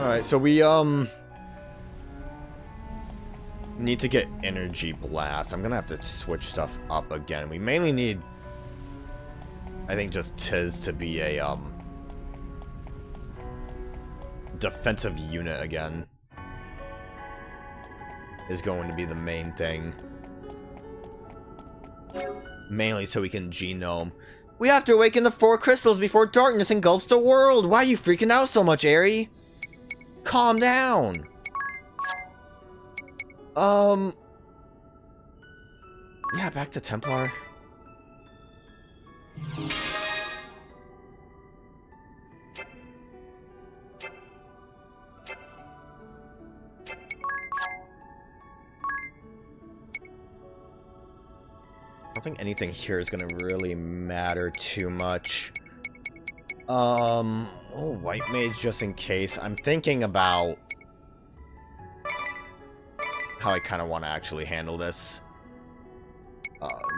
Alright, so we, need to get energy blast. I'm gonna have to switch stuff up again. We mainly need, I think, just Tiz to be a, defensive unit again. Is going to be the main thing. Mainly so we can genome. We have to awaken the 4 crystals before darkness engulfs the world. Why are you freaking out so much, Aerie? Calm down. Yeah, back to Templar. I don't think anything here is gonna really matter too much. Oh, White Mage just in case. I'm thinking about how I kind of want to actually handle this.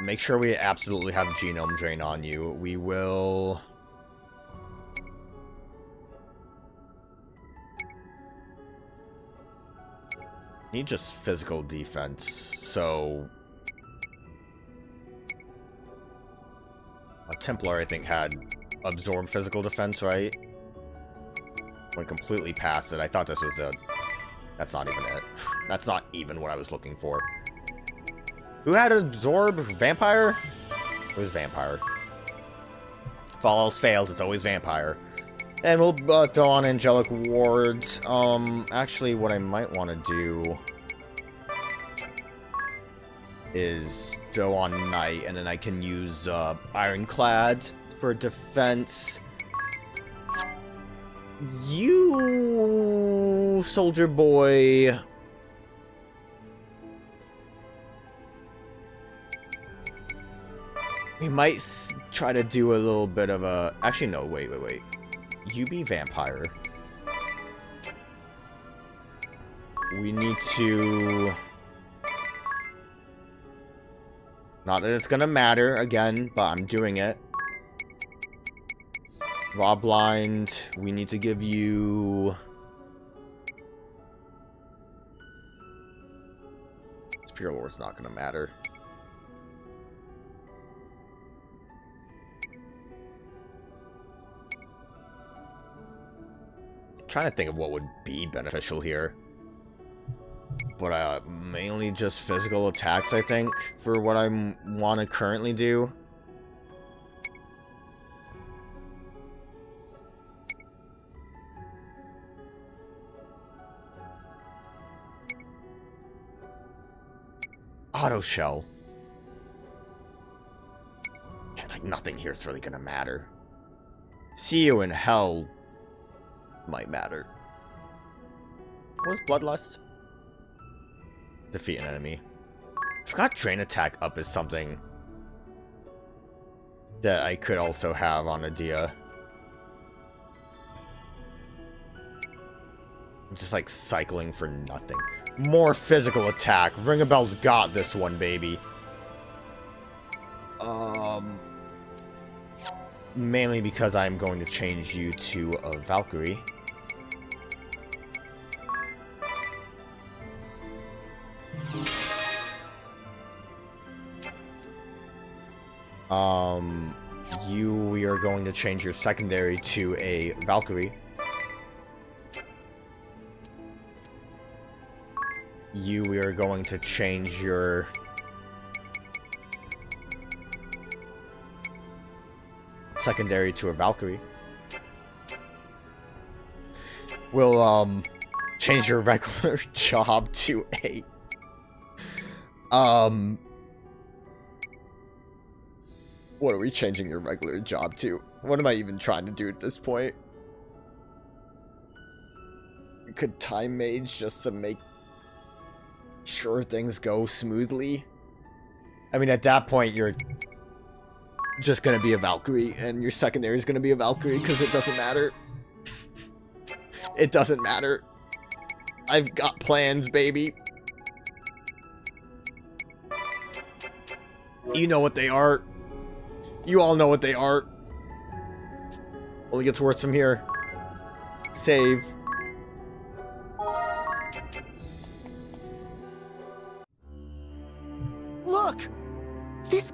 Make sure we absolutely have Genome Drain on you. We will... need just physical defense, so... a Templar, I think, had absorb physical defense, right? Went completely past it. I thought this was the... that's not even it. That's not even what I was looking for. Who had absorb? Vampire? It was Vampire. If all else fails, it's always Vampire. And we'll throw on Angelic Wards. Actually, what I might want to do is go on Knight, and then I can use Ironclad for defense. You, Soldier Boy. We might try to do a little bit of a... actually, no, wait. You be Vampire. We need to... not that it's gonna matter, again, but I'm doing it. Raw Blind, we need to give you... Spear Lore's not gonna matter. I'm trying to think of what would be beneficial here. But mainly just physical attacks, I think, for what I want to currently do. Auto shell. Yeah, like nothing here is really gonna matter. See you in hell might matter. What was Bloodlust? Defeat an enemy. I forgot Drain Attack up is something that I could also have on Adia. Just like cycling for nothing. More physical attack. Ringabel's got this one, baby. Mainly because I'm going to change you to a Valkyrie. We are going to change your secondary to a Valkyrie. We are going to change your secondary to a Valkyrie. We'll, change your regular job to a, what are we changing your regular job to? What am I even trying to do at this point? We could Time Mage just to make sure things go smoothly. I mean, at that point, you're just gonna be a Valkyrie, and your secondary is gonna be a Valkyrie, because it doesn't matter. It doesn't matter. I've got plans, baby. You know what they are. You all know what they are. Only gets worse from here. Save.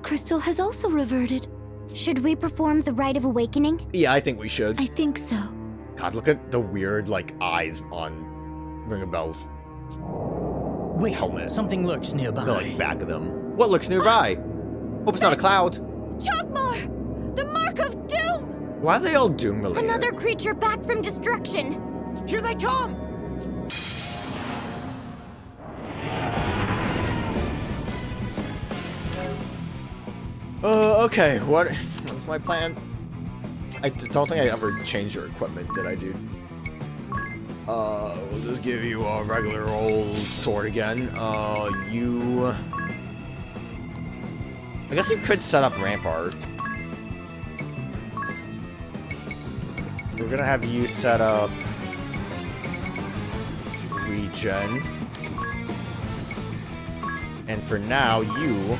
crystal has also reverted. Should we perform the Rite of Awakening? Yeah, I think we should. I think so. God, look at the weird, like, eyes on Ringabel's Wait, helmet. something lurks nearby. The, like, back of them. What looks nearby? Hope it's not a cloud. Chokmar! The Mark of Doom! Why are they all Doom related? Another creature back from destruction. Here they come! Okay, what was my plan? I don't think I ever changed your equipment, did I, dude? We'll just give you a regular old sword again. I guess you could set up Rampart. We're gonna have you set up Regen. And for now, you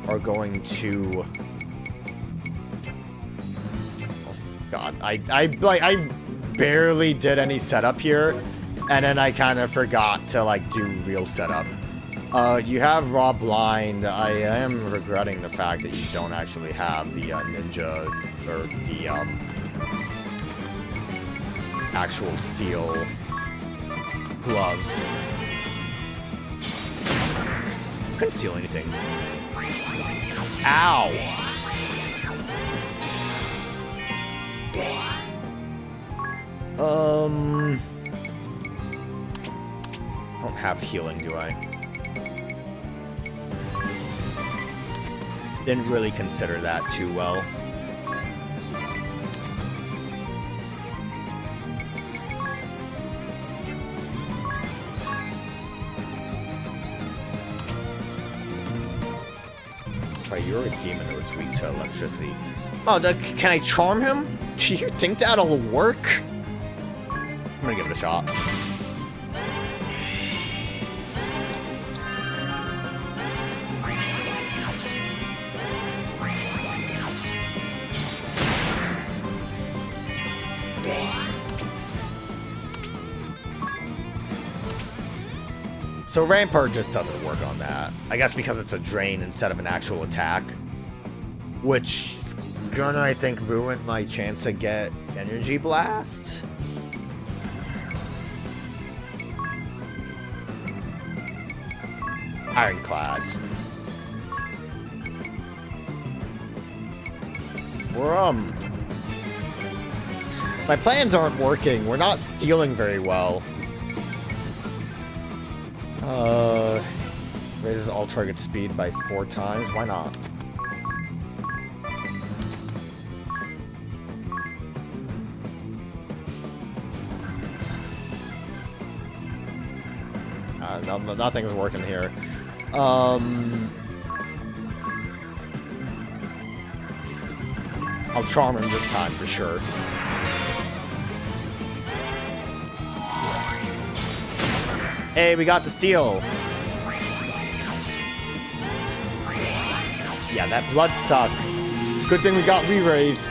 are going to... Oh, God, I barely did any setup here, and then I kind of forgot to, like, do real setup. You have Raw Blind. I am regretting the fact that you don't actually have the ninja, or the actual steel gloves. Couldn't steal anything. Ow! I don't have healing, do I? Didn't really consider that too well. Right, you're a demon who's weak to electricity. Oh, can I charm him? Do you think that'll work? I'm gonna give it a shot. So Rampart just doesn't work on that. I guess because it's a drain instead of an actual attack. Which is gonna, I think, ruin my chance to get Energy Blast. Ironclad. We're, my plans aren't working. We're not stealing very well. Raises all target speed by 4 times. Why not? No, nothing's working here. I'll charm him this time for sure. Hey, we got the steal. Yeah, that blood suck. Good thing we got re-raise.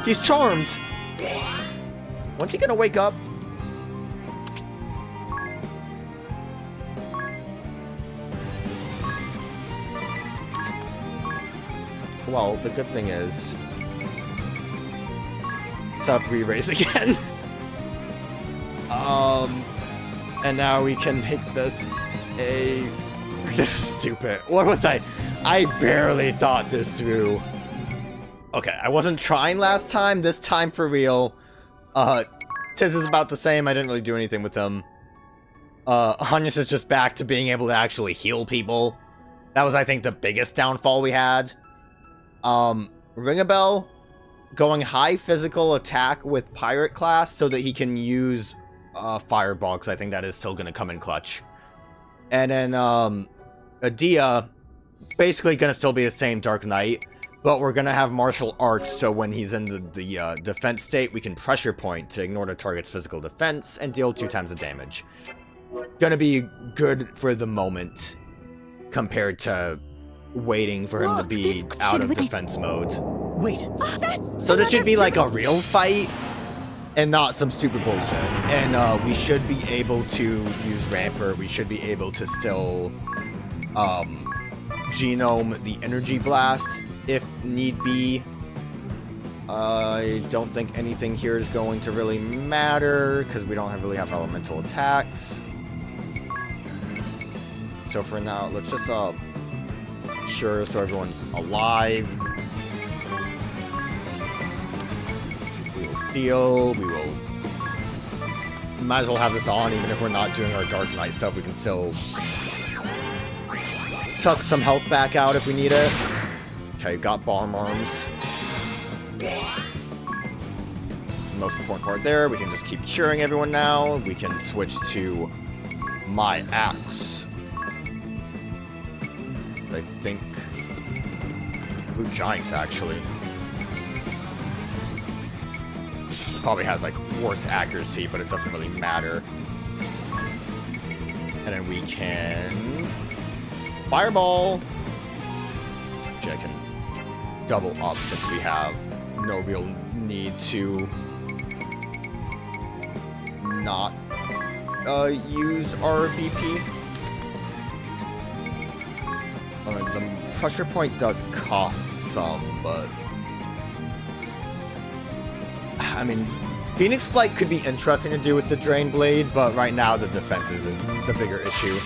He's charmed. When's he gonna wake up? Well, the good thing is... set up re-raise again. And now we can make this a... This is stupid. What was I barely thought this through. Okay, I wasn't trying last time. This time for real. Tiz is about the same. I didn't really do anything with him. Agnès is just back to being able to actually heal people. That was, I think, the biggest downfall we had. Ringabel going high physical attack with Pirate class so that he can use Fireball, because I think that is still going to come in clutch. And then Adia, basically going to still be the same Dark Knight, but we're going to have Martial Arts, so when he's in the defense state, we can pressure point to ignore the target's physical defense and deal 2 times the damage. Gonna be good for the moment, compared to waiting for him to be out of defense mode. Wait. So this should be like a real fight, and not some stupid bullshit. And we should be able to use Rampart. We should be able to still genome the energy blast if need be. I don't think anything here is going to really matter because we don't really have elemental attacks. So for now, let's just cure so everyone's alive. We will steal. We will. Might as well have this on, even if we're not doing our Dark Knight stuff. We can still suck some health back out if we need it. Okay, got bomb arms. That's the most important part there. We can just keep curing everyone now. We can switch to my axe. I think Blue Giants actually probably has like worse accuracy, but it doesn't really matter. And then we can Fireball. Which I can double up since we have no real need to not use our BP. The pressure point does cost some, but I mean, Phoenix Flight could be interesting to do with the Drain Blade, but right now the defense is the bigger issue.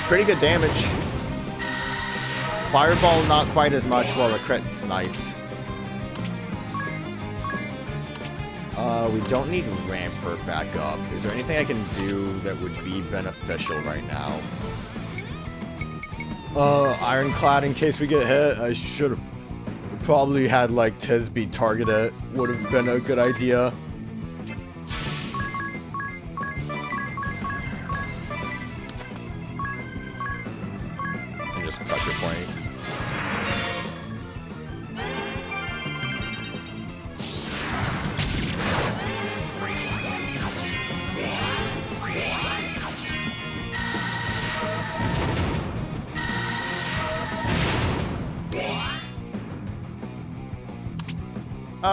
Pretty good damage. Fireball not quite as much, while the crit's nice. We don't need Rampart back up. Is there anything I can do that would be beneficial right now? Ironclad in case we get hit. I should have probably had like Tisbe target it. Would have been a good idea. And just pressure point.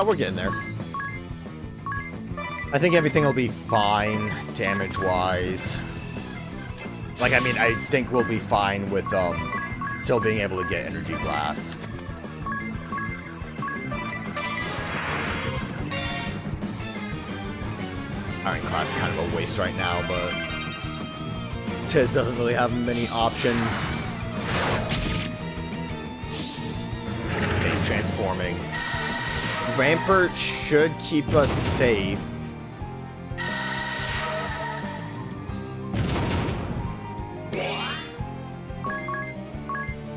We're getting there. I think everything will be fine, damage-wise. Like, I mean, I think we'll be fine with, still being able to get Energy Blast. Ironclad's kind of a waste right now, but Tiz doesn't really have many options. Okay, he's transforming. Rampart should keep us safe.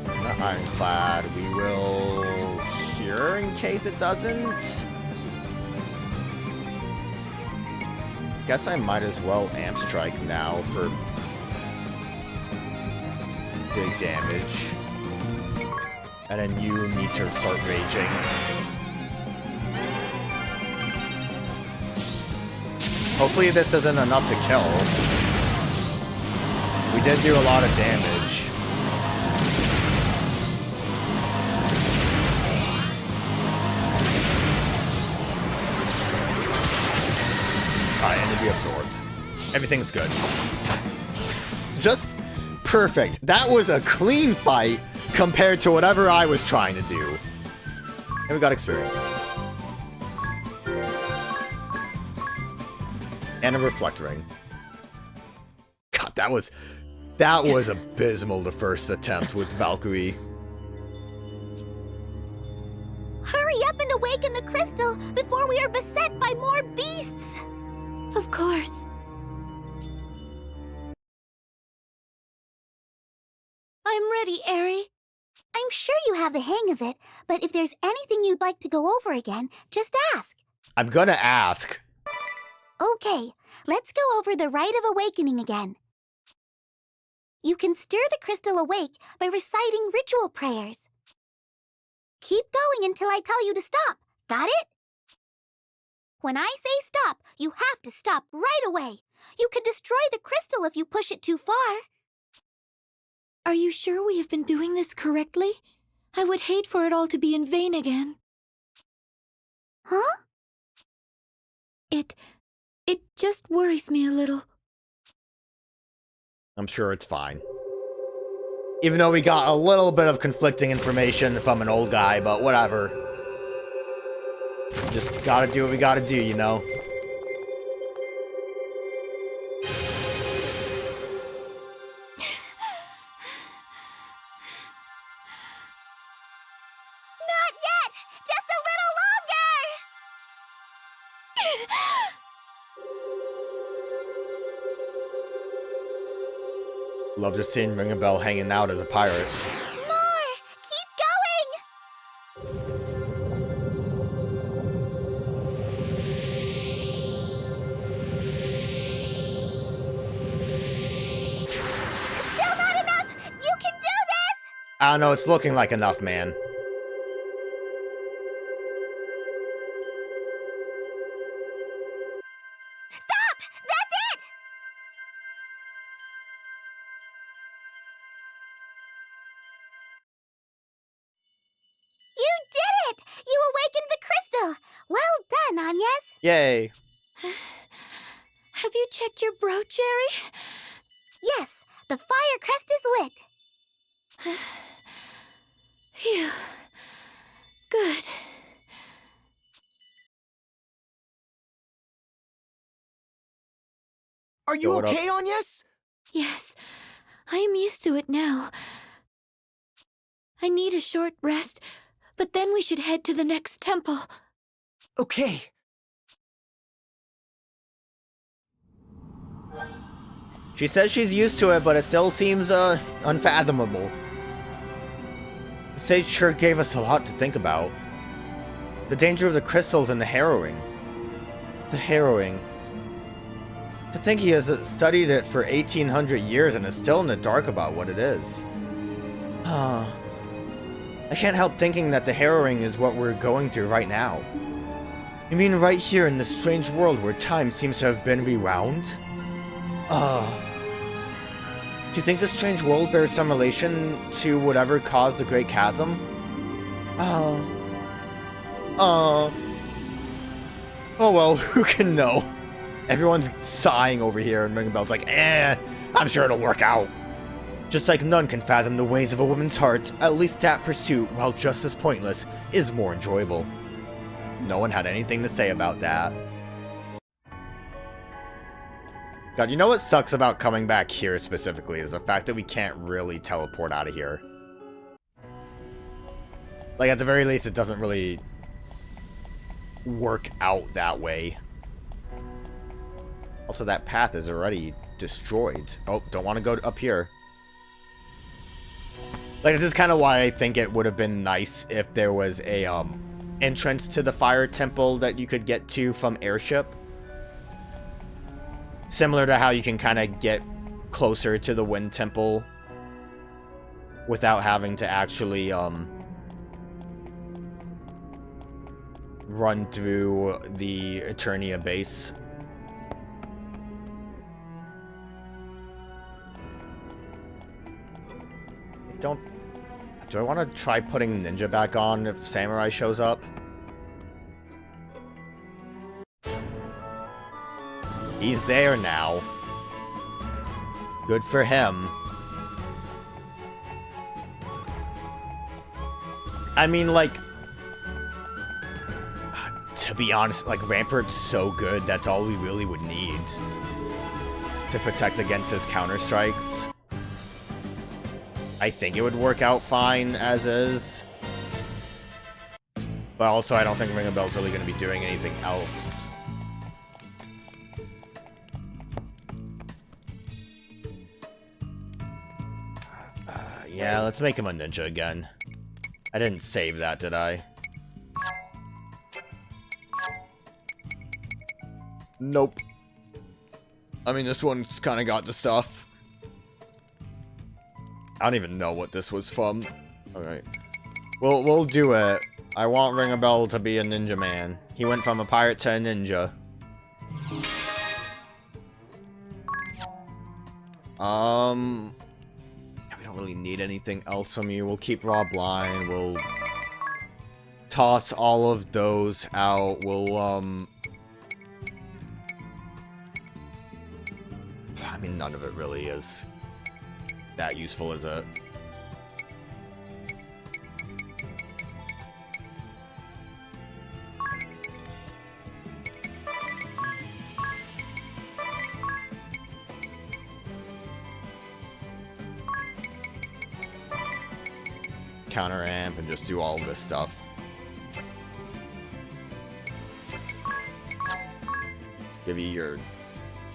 Not Ironclad. We will cure in case it doesn't. Guess I might as well Amp Strike now for big damage. And then you need to start raging. Hopefully this isn't enough to kill. We did do a lot of damage. Alright, energy absorbed. Everything's good. Just perfect. That was a clean fight compared to whatever I was trying to do. And we got experience. And a Reflect Ring. God, that was abysmal, the first attempt with Valkyrie. Hurry up and awaken the crystal before we are beset by more beasts! Of course. I'm ready, Eri. I'm sure you have the hang of it, but if there's anything you'd like to go over again, just ask. I'm gonna ask. Okay, let's go over the Rite of Awakening again. You can stir the crystal awake by reciting ritual prayers. Keep going until I tell you to stop. Got it? When I say stop, you have to stop right away. You could destroy the crystal if you push it too far. Are you sure we have been doing this correctly? I would hate for it all to be in vain again. Huh? It just worries me a little. I'm sure it's fine. Even though we got a little bit of conflicting information from an old guy, but whatever. Just gotta do what we gotta do, you know? Not yet! Just a little longer! Love just seeing Ring a Bell hanging out as a pirate. More! Keep going! Still not enough! You can do this! I don't know, it's looking like enough, man. Stop! That's it! You did it! You awakened the crystal! Well done, Agnès! Yay! Have you checked your brooch, Jerry? Yes, the fire crest is lit. Phew. Good. Are you What up? okay, Agnès? Yes, I am used to it now. I need a short rest, but then we should head to the next temple. Okay. She says she's used to it, but it still seems, unfathomable. The sage sure gave us a lot to think about. The danger of the crystals and the harrowing. The harrowing. To think he has studied it for 1800 years and is still in the dark about what it is. I can't help thinking that the harrowing is what we're going through right now. You mean right here in this strange world where time seems to have been rewound? Do you think this strange world bears some relation to whatever caused the Great Chasm? Oh well, who can know? Everyone's sighing over here, and Ring a Bell's like, I'm sure it'll work out. Just like none can fathom the ways of a woman's heart, at least that pursuit, while just as pointless, is more enjoyable. No one had anything to say about that. God, you know what sucks about coming back here specifically is the fact that we can't really teleport out of here. Like, at the very least, it doesn't really work out that way. Also, that path is already destroyed. Oh, don't want to go up here. Like, this is kind of why I think it would have been nice if there was a, entrance to the fire temple that you could get to from airship. Similar to how you can kind of get closer to the Wind Temple without having to actually run through the Eternia base. Do I want to try putting Ninja back on if Samurai shows up? He's there now. Good for him. I mean, like, to be honest, like, Rampart's so good, that's all we really would need to protect against his counter-strikes. I think it would work out fine as is. But also, I don't think Ring a Bell's really going to be doing anything else. Yeah, let's make him a ninja again. I didn't save that, did I? Nope. I mean, this one's kind of got the stuff. I don't even know what this was from. Alright. We'll do it. I want Ring a Bell to be a ninja man. He went from a pirate to a ninja. We don't really need anything else from you. We'll keep Raw Blind. We'll toss all of those out. We'll, I mean, none of it really is that useful, is it? Counter amp and just do all this stuff. Give you your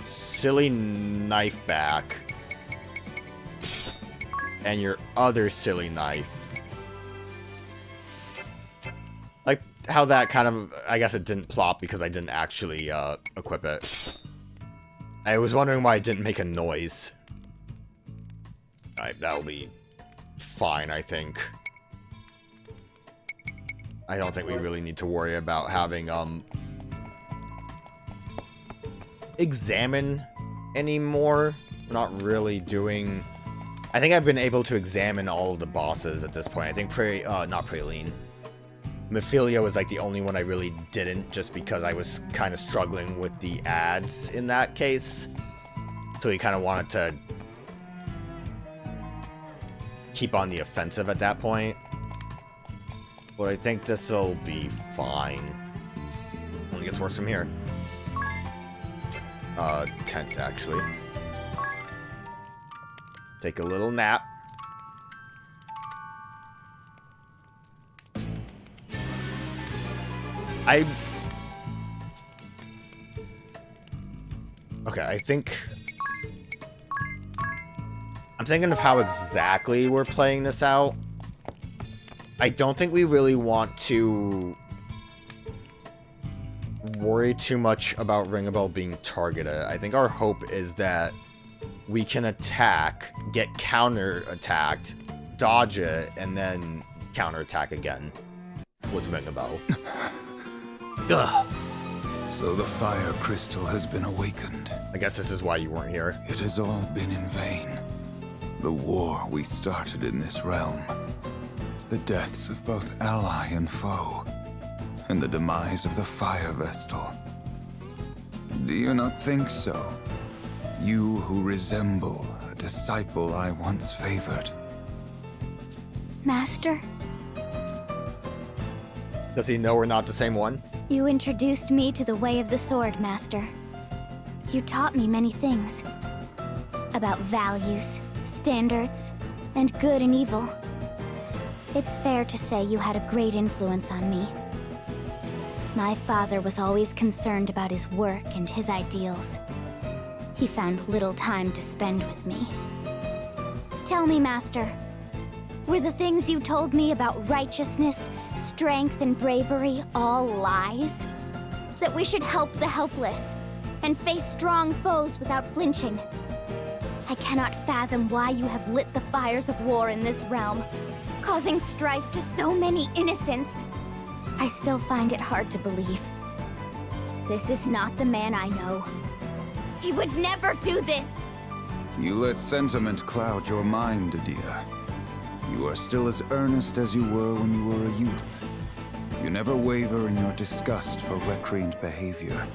silly knife back. And your other silly knife. Like how that kind of, I guess it didn't plop because I didn't actually equip it. I was wondering why it didn't make a noise. Alright, that'll be fine, I think. I don't think we really need to worry about having, examine anymore. We're not really doing... I think I've been able to examine all of the bosses at this point. I think not Praline. Mephilia was like the only one I really didn't, just because I was kind of struggling with the ads in that case. So he kind of wanted to keep on the offensive at that point. But I think this'll be fine. Only gets worse from here. Tent, actually. Take a little nap. Okay, I think... I'm thinking of how exactly we're playing this out. I don't think we really want to worry too much about Ringabel being targeted. I think our hope is that we can attack, get counter-attacked, dodge it, and then counter-attack again with Ringabel. Ugh. So the fire crystal has been awakened. I guess this is why you weren't here. It has all been in vain. The war we started in this realm. The deaths of both ally and foe. And the demise of the fire vestal. Do you not think so? You who resemble a disciple I once favored. Master, Does he know we're not the same one? you introduced me to the way of the sword, Master. You taught me many things. About values, standards, and good and evil. It's fair to say you had a great influence on me. My father was always concerned about his work and his ideals. He found little time to spend with me. Tell me, Master, were the things you told me about righteousness, strength, and bravery all lies? That we should help the helpless and face strong foes without flinching? I cannot fathom why you have lit the fires of war in this realm, causing strife to so many innocents. I still find it hard to believe. This is not the man I know. He would never do this! You let sentiment cloud your mind, Adia. You are still as earnest as you were when you were a youth. You never waver in your disgust for recreant behavior.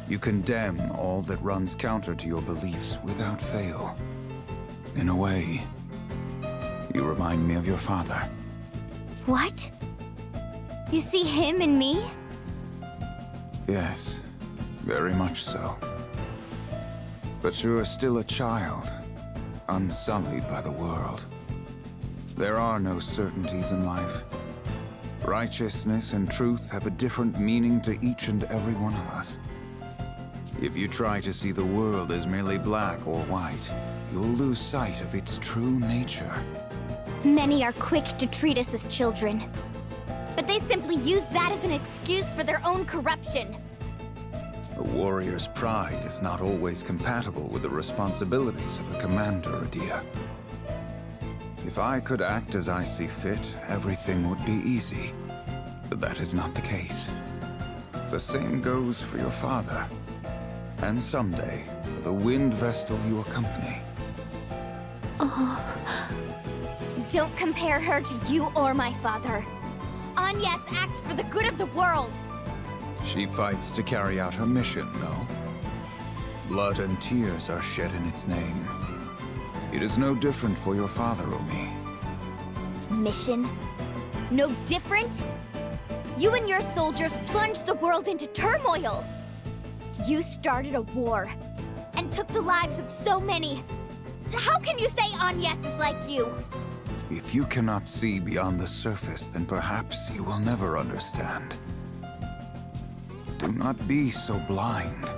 You condemn all that runs counter to your beliefs without fail. In a way, you remind me of your father. What? You see him in me? Yes, very much so. But you are still a child, unsullied by the world. There are no certainties in life. Righteousness and truth have a different meaning to each and every one of us. If you try to see the world as merely black or white, you'll lose sight of its true nature. Many are quick to treat us as children. But they simply use that as an excuse for their own corruption. A warrior's pride is not always compatible with the responsibilities of a commander, Adia. If I could act as I see fit, everything would be easy. But that is not the case. The same goes for your father. And someday, for the wind vestal you accompany. Oh. Don't compare her to you or my father. Agnès acts for the good of the world. She fights to carry out her mission, no? blood and tears are shed in its name. It is no different for your father, Omi. Mission? No different? You and your soldiers plunged the world into turmoil! You started a war, and took the lives of so many. How can you say Agnès is like you? If you cannot see beyond the surface, then perhaps you will never understand. Do not be so blind.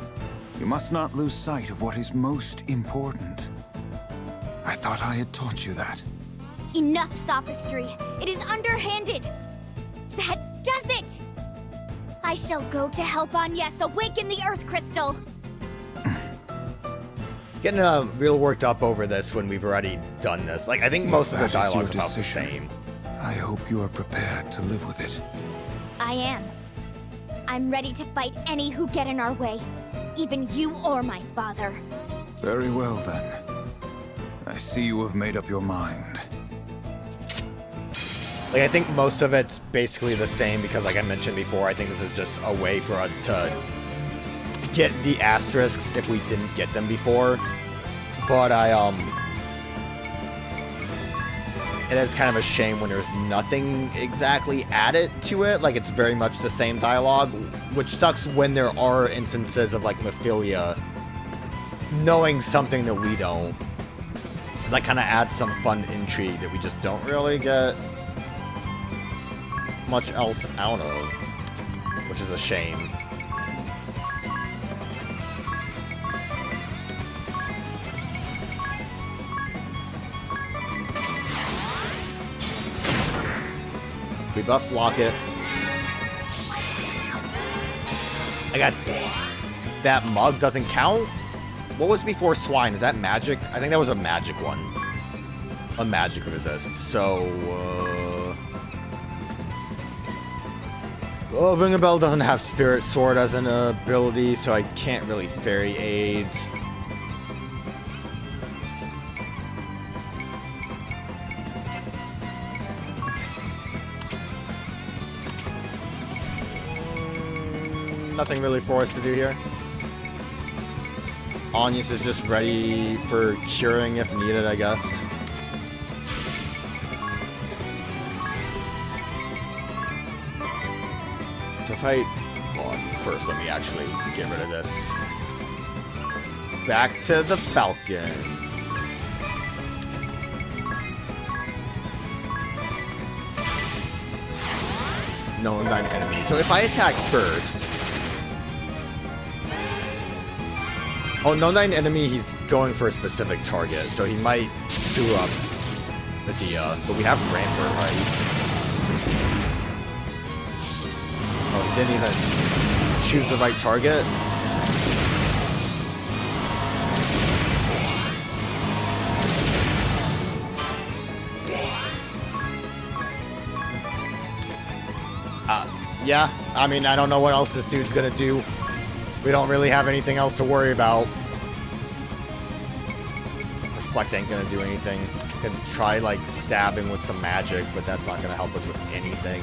You must not lose sight of what is most important. I thought I had taught you that. Enough sophistry. It is underhanded. That does it! I shall go to help Agnès awaken the Earth Crystal. Getting real worked up over this when we've already done this. Like, I think most of the dialogue's about the same. I hope you are prepared to live with it. I am. I'm ready to fight any who get in our way. Even you or my father. Very well, then. I see you have made up your mind. Like, I think most of it's basically the same because, like I mentioned before, I think this is just a way for us to get the asterisks if we didn't get them before. But it is kind of a shame when there's nothing exactly added to it. Like, it's very much the same dialogue, which sucks when there are instances of, like, Mephilia knowing something that we don't. That kind of adds some fun intrigue that we just don't really get much else out of, which is a shame. We buff Locket. I guess that mug doesn't count? What was before Swine? Is that magic? I think that was a magic one. A magic resist. So, well, Ring a Bell doesn't have Spirit Sword as an ability, so I can't really Fairy Aids. Nothing really for us to do here. Agnès is just ready for curing if needed, I guess. So if I... Well, first let me actually get rid of this. Back to the Falcon. No undying enemy. So if I attack first... Oh, no 9 enemy, he's going for a specific target, so he might screw up the Dia. But we have Rampart, right? Oh, he didn't even choose the right target? Yeah, I mean, I don't know what else this dude's gonna do. We don't really have anything else to worry about. Reflect ain't gonna do anything. Can try, like, stabbing with some magic, but that's not gonna help us with anything.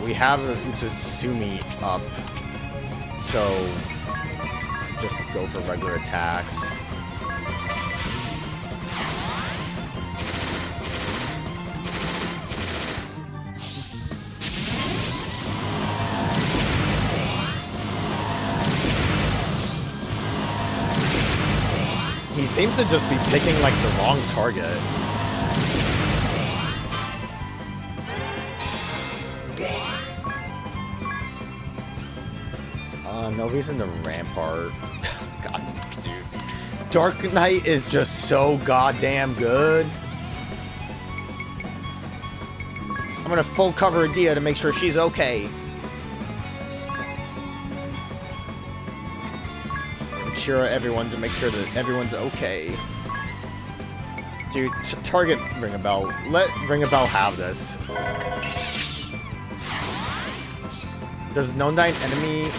We have Utsusumi up, so just go for regular attacks. He seems to just be picking, like, the wrong target. No reason to Rampart. God, dude. Dark Knight is just so goddamn good. I'm gonna full cover Dia to make sure she's okay. Cure everyone to make sure that everyone's okay. Dude, target Ring a Bell. Let Ring a Bell have this. Does no 9 enemy...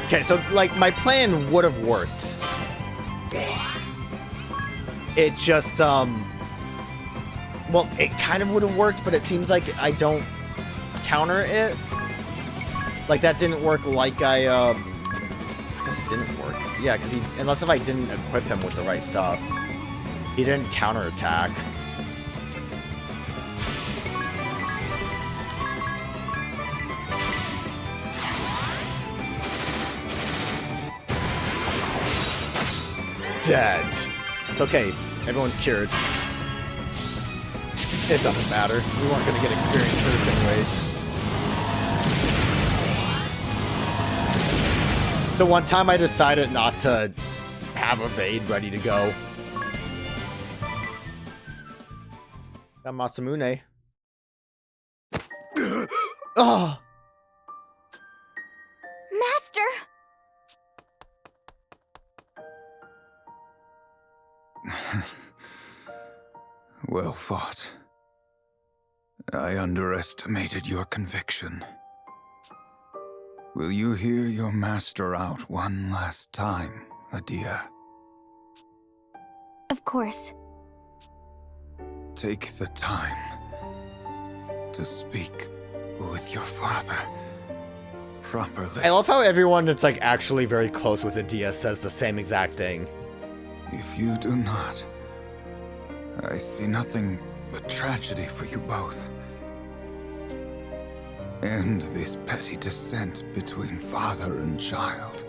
Okay, so, like, my plan would have worked. It just, well, it kind of would have worked, but it seems like I don't counter it. Like, that didn't work like I guess it didn't work. Yeah, because unless if I didn't equip him with the right stuff, he didn't counterattack. Dead. It's okay. Everyone's cured. It doesn't matter. We weren't going to get experience for this anyways. The one time I decided not to have evade ready to go. Got Masamune. Oh! Master! Well fought. I underestimated your conviction. Will you hear your master out one last time, Adia? Of course. Take the time to speak with your father properly. I love how everyone that's like actually very close with Adia says the same exact thing. If you do not, I see nothing but tragedy for you both. End this petty dissent between father and child.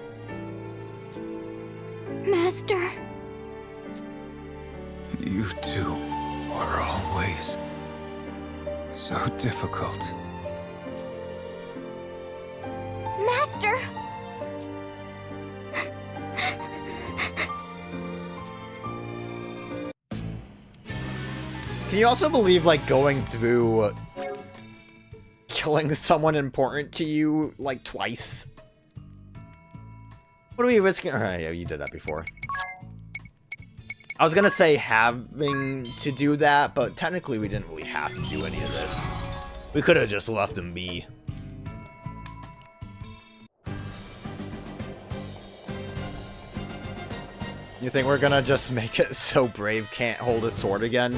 Master. You two were always so difficult. Master! Can you also believe, like, going through killing someone important to you, like, twice? What are we risking? Alright, yeah, you did that before. I was gonna say having to do that, but technically we didn't really have to do any of this. We could have just left them be. You think we're gonna just make it so Brave can't hold his sword again?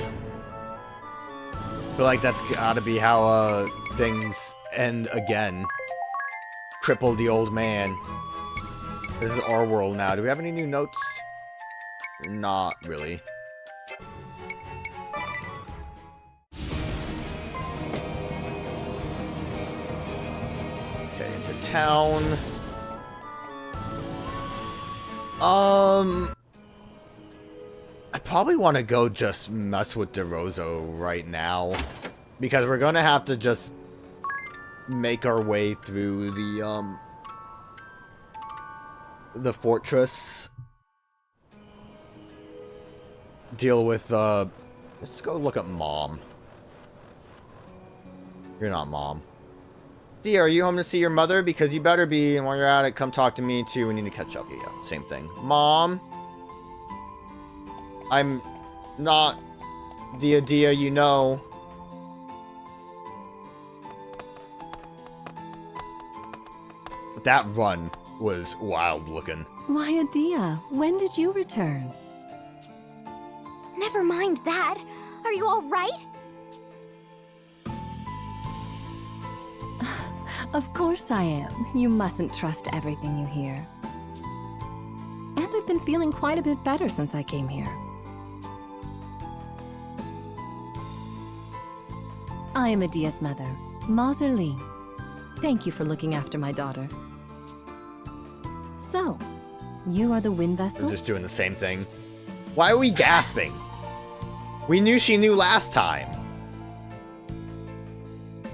I feel like that's gotta be how things end again. Cripple the old man. This is our world now. Do we have any new notes? Not really. Okay, into town. I probably want to go just mess with DeRosa right now, because we're gonna have to just make our way through the fortress. Deal with let's go look at Mom. You're not Mom. Dear, are you home to see your mother? Because you better be, and while you're at it, come talk to me too. We need to catch up. Yeah, same thing. Mom? I'm not the Adia you know. That run was wild looking. Why, Adia, when did you return? Never mind that. Are you all right? Of course I am. You mustn't trust everything you hear. And I've been feeling quite a bit better since I came here. I am Adia's mother, Mazer Lee. Thank you for looking after my daughter. So, you are the wind vestal? They're just doing the same thing. Why are we gasping? We knew she knew last time.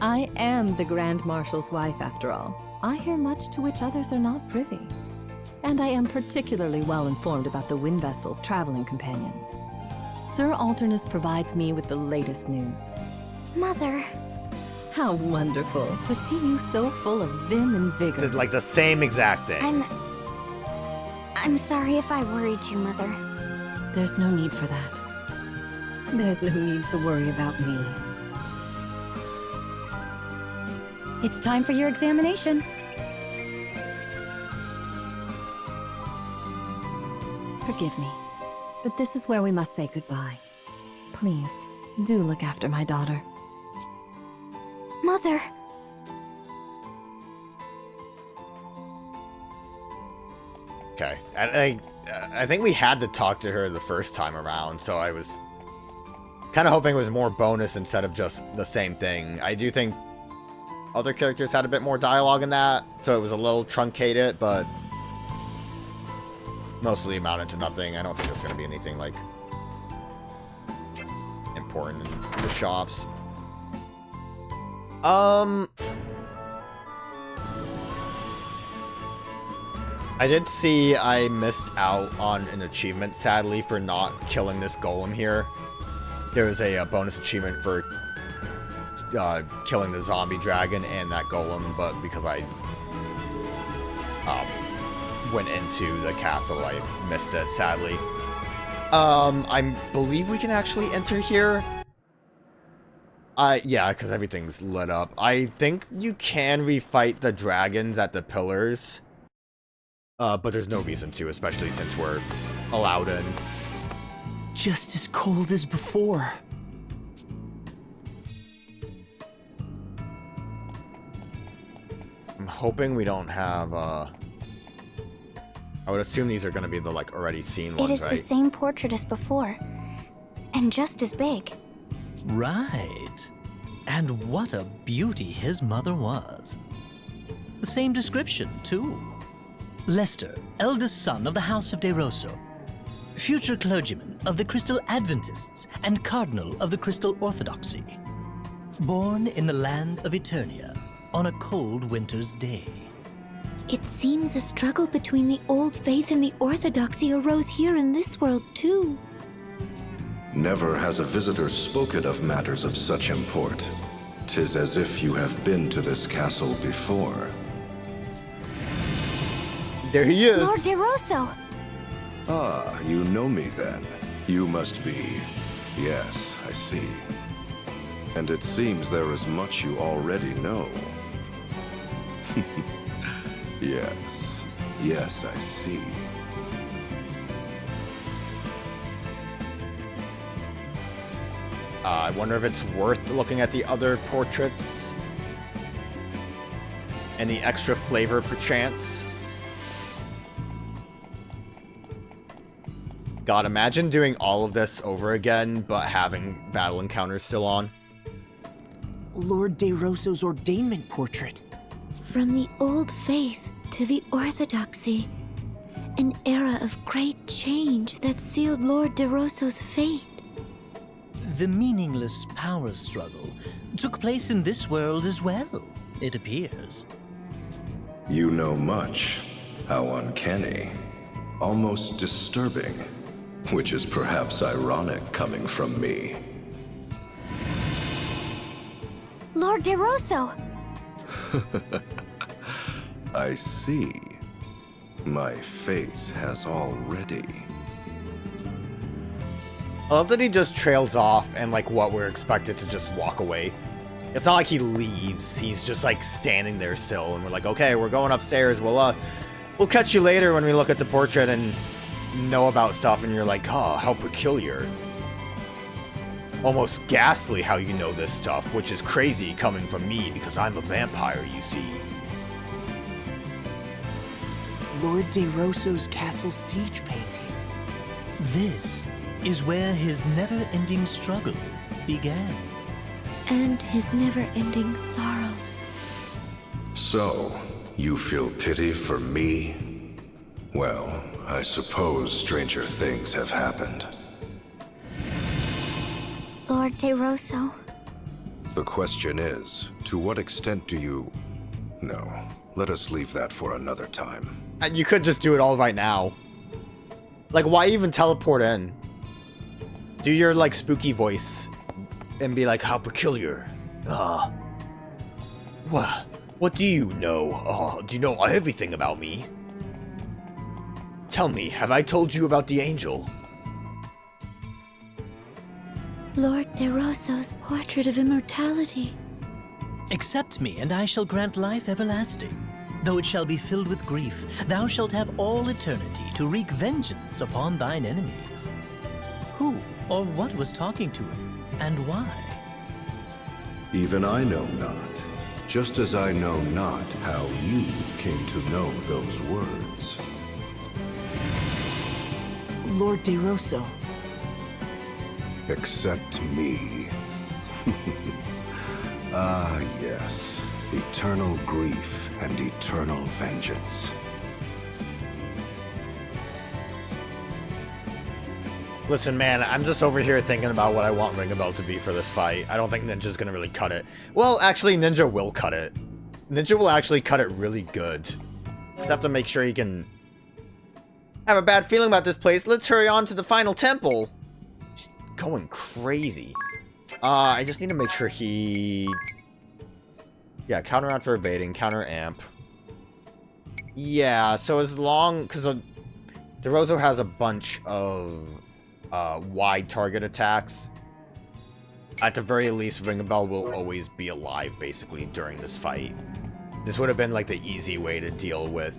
I am the Grand Marshal's wife, after all. I hear much to which others are not privy. And I am particularly well informed about the wind vestal's traveling companions. Sir Alternus provides me with the latest news. Mother. How wonderful to see you so full of vim and vigor. Did like the same exact thing. I'm sorry if I worried you, Mother. There's no need for that. There's no need to worry about me. It's time for your examination. Forgive me, but this is where we must say goodbye. Please, do look after my daughter. Mother. Okay. I think we had to talk to her the first time around, so I was kind of hoping it was more bonus instead of just the same thing. I do think other characters had a bit more dialogue in that, so it was a little truncated, but mostly amounted to nothing. I don't think there's going to be anything, like, important in the shops. I did see I missed out on an achievement, sadly, for not killing this golem here. There was a bonus achievement for killing the zombie dragon and that golem, but because I went into the castle, I missed it, sadly. I believe we can actually enter here. Yeah, because everything's lit up. I think you can refight the dragons at the pillars. But there's no reason to, especially since we're allowed in. Just as cold as before. I'm hoping we don't have, I would assume these are going to be the, like, already seen ones, It is right? the same portrait as before, and just as big. Right. And what a beauty his mother was. The same description, too. Lester, eldest son of the House of De Rosso, future clergyman of the Crystal Adventists and cardinal of the Crystal Orthodoxy. Born in the land of Eternia on a cold winter's day. It seems a struggle between the old faith and the orthodoxy arose here in this world, too. Never has a visitor spoken of matters of such import. 'Tis as if you have been to this castle before. There he is! Lord De Rosso! Ah, you know me then. You must be... Yes, I see. And it seems there is much you already know. Yes. Yes, I see. I wonder if it's worth looking at the other portraits. Any extra flavor, perchance? God, imagine doing all of this over again, but having battle encounters still on. Lord De Rosso's ordainment portrait. From the old faith to the orthodoxy. An era of great change that sealed Lord De Rosso's fate. The meaningless power struggle took place in this world as well, it appears. You know much. How uncanny. Almost disturbing. Which is perhaps ironic coming from me. Lord De Rosso! I see. My fate has already... I love that he just trails off and, like, what we're expected to just walk away. It's not like he leaves. He's just, like, standing there still, and we're like, okay, we're going upstairs. We'll catch you later when we look at the portrait and know about stuff, and you're like, oh, how peculiar. Almost ghastly how you know this stuff, which is crazy coming from me because I'm a vampire, you see. Lord De Rosso's castle siege painting. This is where his never-ending struggle began. And his never-ending sorrow. So, you feel pity for me? Well, I suppose stranger things have happened. Lord De Rosso. The question is, to what extent do you... No, let us leave that for another time. And you could just do it all right now. Like, why even teleport in? Do your, like, spooky voice and be like, how peculiar. What do you know? Do you know everything about me? Tell me, have I told you about the angel? Lord De Rosso's portrait of immortality. Accept me, and I shall grant life everlasting. Though it shall be filled with grief, thou shalt have all eternity to wreak vengeance upon thine enemies. Who or what was talking to him, and why? Even I know not, just as I know not how you came to know those words. Lord DeRosso. Except me. Ah, yes. Eternal grief and eternal vengeance. Listen, man, I'm just over here thinking about what I want Ring a Bell to be for this fight. I don't think Ninja's gonna really cut it. Well, actually, Ninja will cut it. Ninja will actually cut it really good. Just have to make sure he can... I have a bad feeling about this place. Let's hurry on to the final temple. Just going crazy. I just need to make sure he... Yeah, counter out for evading, counter amp. Yeah, so as long... Because DeRosso has a bunch of wide target attacks. At the very least, Ring a Bell will always be alive, basically, during this fight. This would have been, like, the easy way to deal with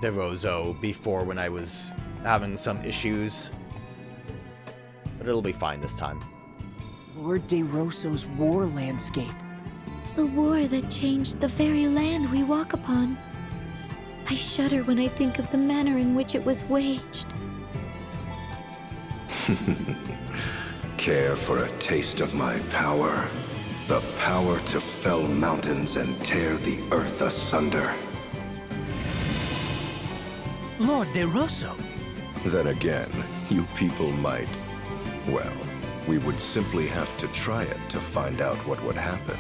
DeRosso before when I was having some issues. But it'll be fine this time. Lord DeRosso's war landscape. The war that changed the very land we walk upon. I shudder when I think of the manner in which it was waged. Care for a taste of my power? The power to fell mountains and tear the earth asunder. Lord DeRosso! Then again, you people might... Well, we would simply have to try it to find out what would happen.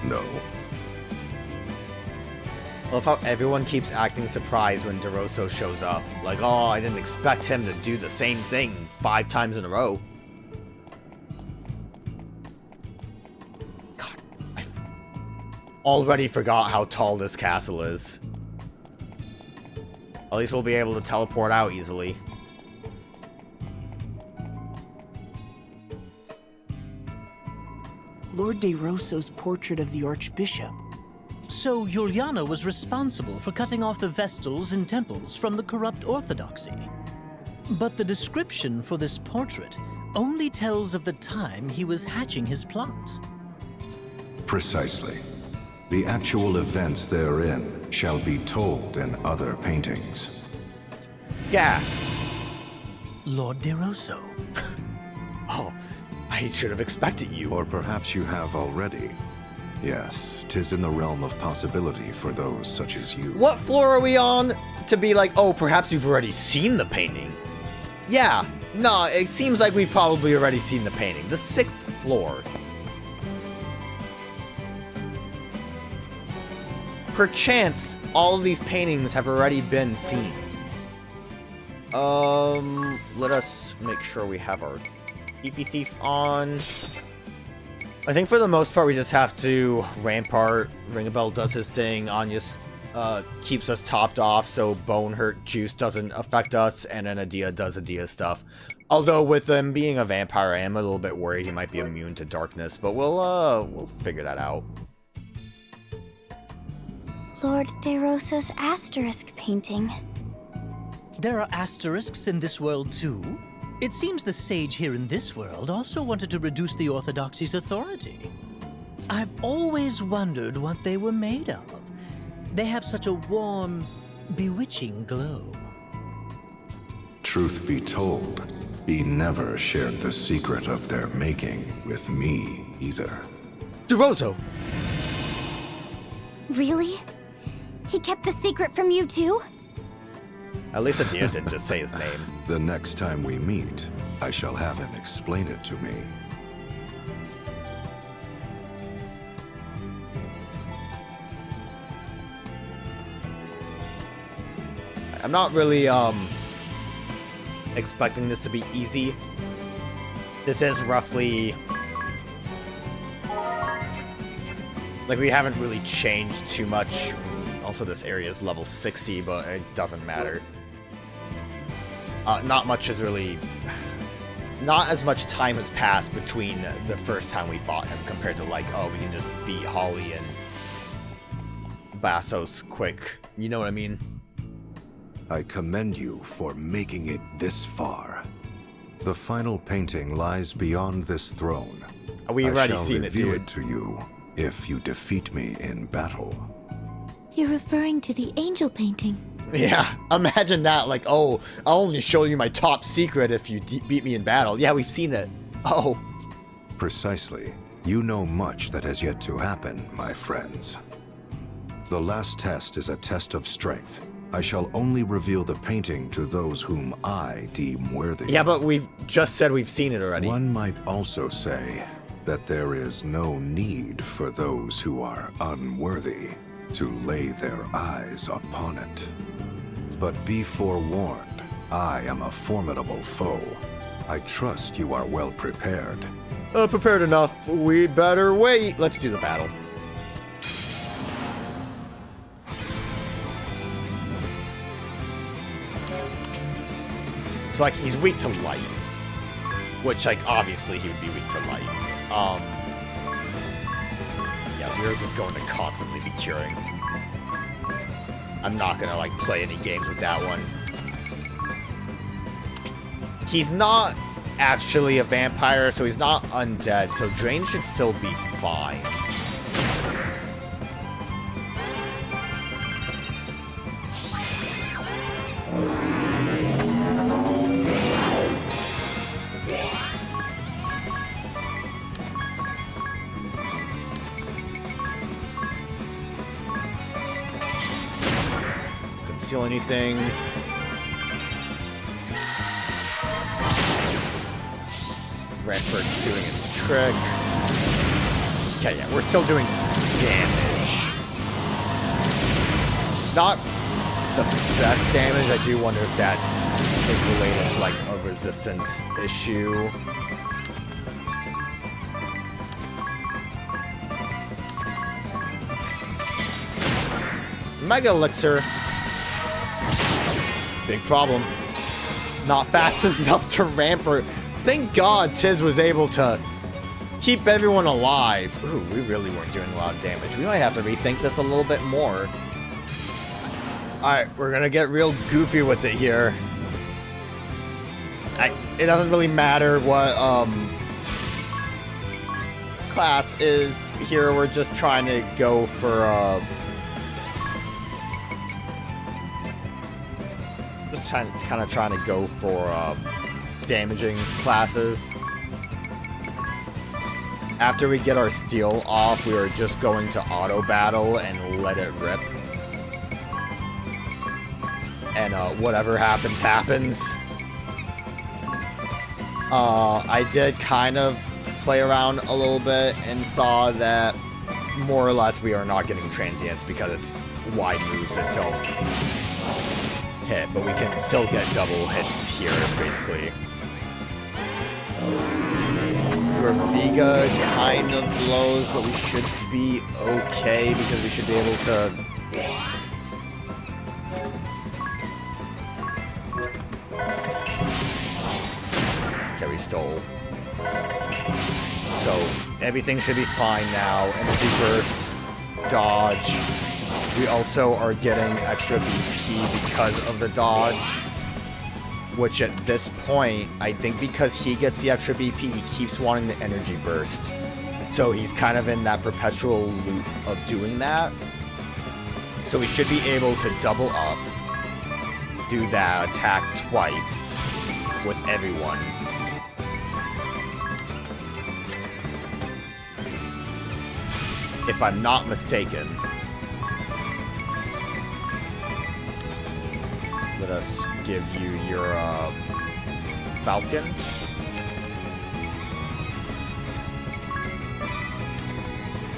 No. I love how everyone keeps acting surprised when DeRosso shows up. Like, oh, I didn't expect him to do the same thing 5 times in a row. God, I already forgot how tall this castle is. At least we'll be able to teleport out easily. Lord DeRosso's portrait of the Archbishop. So Juliana was responsible for cutting off the vestals and temples from the corrupt orthodoxy. But the description for this portrait only tells of the time he was hatching his plot. Precisely. The actual events therein shall be told in other paintings. Gasp! Lord DeRosso. Oh, I should have expected you. Or perhaps you have already. Yes, 'tis in the realm of possibility for those such as you. What floor are we on to be like, oh, perhaps you've already seen the painting? Yeah, no, it seems like we've probably already seen the painting. The 6th floor. Perchance, all of these paintings have already been seen. Let us make sure we have our Thiefy Thief on. I think for the most part we just have to Rampart. Ring a Bell does his thing. Agnès keeps us topped off so Bone Hurt Juice doesn't affect us, and then Adia does Adia stuff. Although with him being a vampire, I am a little bit worried he might be immune to darkness, but we'll figure that out. Lord DeRosso's asterisk painting. There are asterisks in this world too. It seems the sage here in this world also wanted to reduce the Orthodoxy's authority. I've always wondered what they were made of. They have such a warm, bewitching glow. Truth be told, he never shared the secret of their making with me either. DeRosso! Really? He kept the secret from you too? At least Adia didn't just say his name. The next time we meet, I shall have him explain it to me. I'm not really, expecting this to be easy. This is roughly... like, we haven't really changed too much. Also, this area is level 60, but it doesn't matter. Not much is really... not as much time has passed between the first time we fought him compared to, like, oh, we can just beat Holly and Bastos quick. You know what I mean? I commend you for making it this far. The final painting lies beyond this throne. We've already seen it, dude. I shall reveal dude. it to you if you defeat me in battle. You're referring to the angel painting. Yeah, imagine that. Like, oh, I'll only show you my top secret if you beat me in battle. Yeah, we've seen it. Oh. Precisely. You know much that has yet to happen, my friends. The last test is a test of strength. I shall only reveal the painting to those whom I deem worthy. Yeah, but we've just said we've seen it already. One might also say that there is no need for those who are unworthy to lay their eyes upon it. But be forewarned, I am a formidable foe. I trust you are well prepared. Prepared enough. We'd better wait. Let's do the battle. So, like, he's weak to light. Which, like, obviously he would be weak to light. Yeah, we're just going to constantly be curing. I'm not gonna, like, play any games with that one. He's not actually a vampire, so he's not undead, so Drain should still be fine. Couldn't steal anything. Redbird's doing its trick. Okay, yeah, we're still doing damage. It's not the best damage. I do wonder if that is related to, like, a resistance issue. Mega Elixir. Big problem. Not fast enough to Rampart. Thank God Tiz was able to keep everyone alive. Ooh, we really weren't doing a lot of damage. We might have to rethink this a little bit more. Alright, we're gonna get real goofy with it here. It doesn't really matter what class is here. We're just trying to go for kind of trying to go for damaging classes. After we get our steel off, we are just going to auto battle and let it rip. And whatever happens, happens. I did kind of play around a little bit and saw that more or less we are not getting transients because it's wide moves that don't hit, but we can still get double hits here, basically. Your Vega kind of blows, but we should be okay because we should be able to... Okay, we stole. So, everything should be fine now. Energy burst, dodge. We also are getting extra BP because of the dodge. Which at this point, I think because he gets the extra BP, he keeps wanting the energy burst. So he's kind of in that perpetual loop of doing that. So we should be able to double up, do that attack twice with everyone. If I'm not mistaken. Let us give you your Falcon.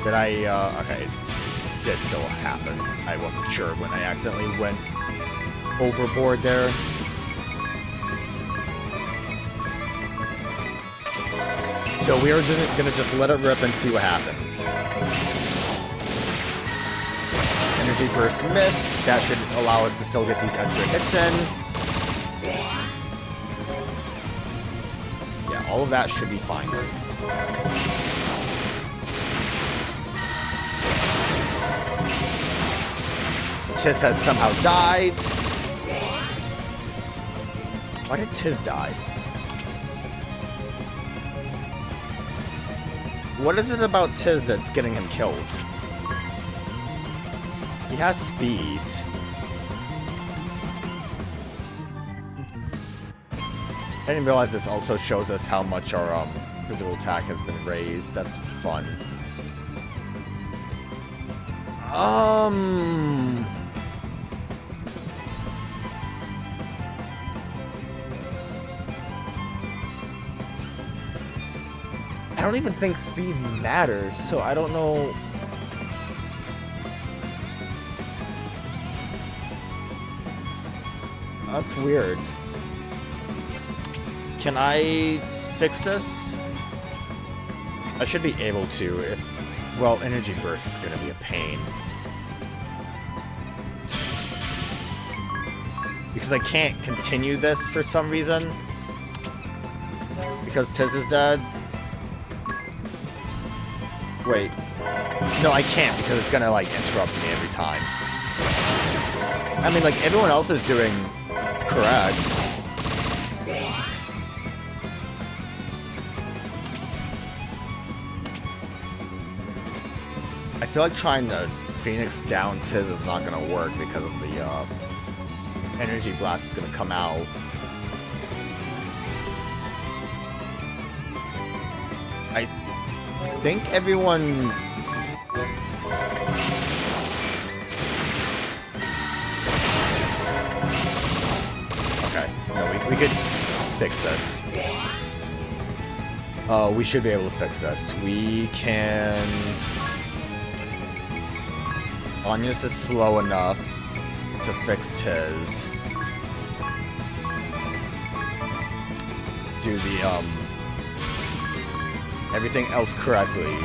Did I, okay, it did so happen. I wasn't sure when I accidentally went overboard there. So we are just gonna just let it rip and see what happens. Energy burst miss. That should allow us to still get these extra hits in. Yeah, all of that should be fine then. Tiz has somehow died. Why did Tiz die? What is it about Tiz that's getting him killed? He has speed. I didn't realize this also shows us how much our physical attack has been raised. That's fun. I don't even think speed matters, so I don't know. That's weird. Can I fix this? I should be able to if... Well, energy burst is gonna be a pain. Because I can't continue this for some reason. Because Tiz is dead. Wait. No, I can't because it's gonna, like, interrupt me every time. I mean, like, everyone else is doing correct. I feel like trying to Phoenix down Tiz is not gonna work because of the, energy blast is gonna come out. I think everyone... Okay, no, we could fix this. We should be able to fix this. We can... Agnès is slow enough to fix Tiz. Do the, everything else correctly.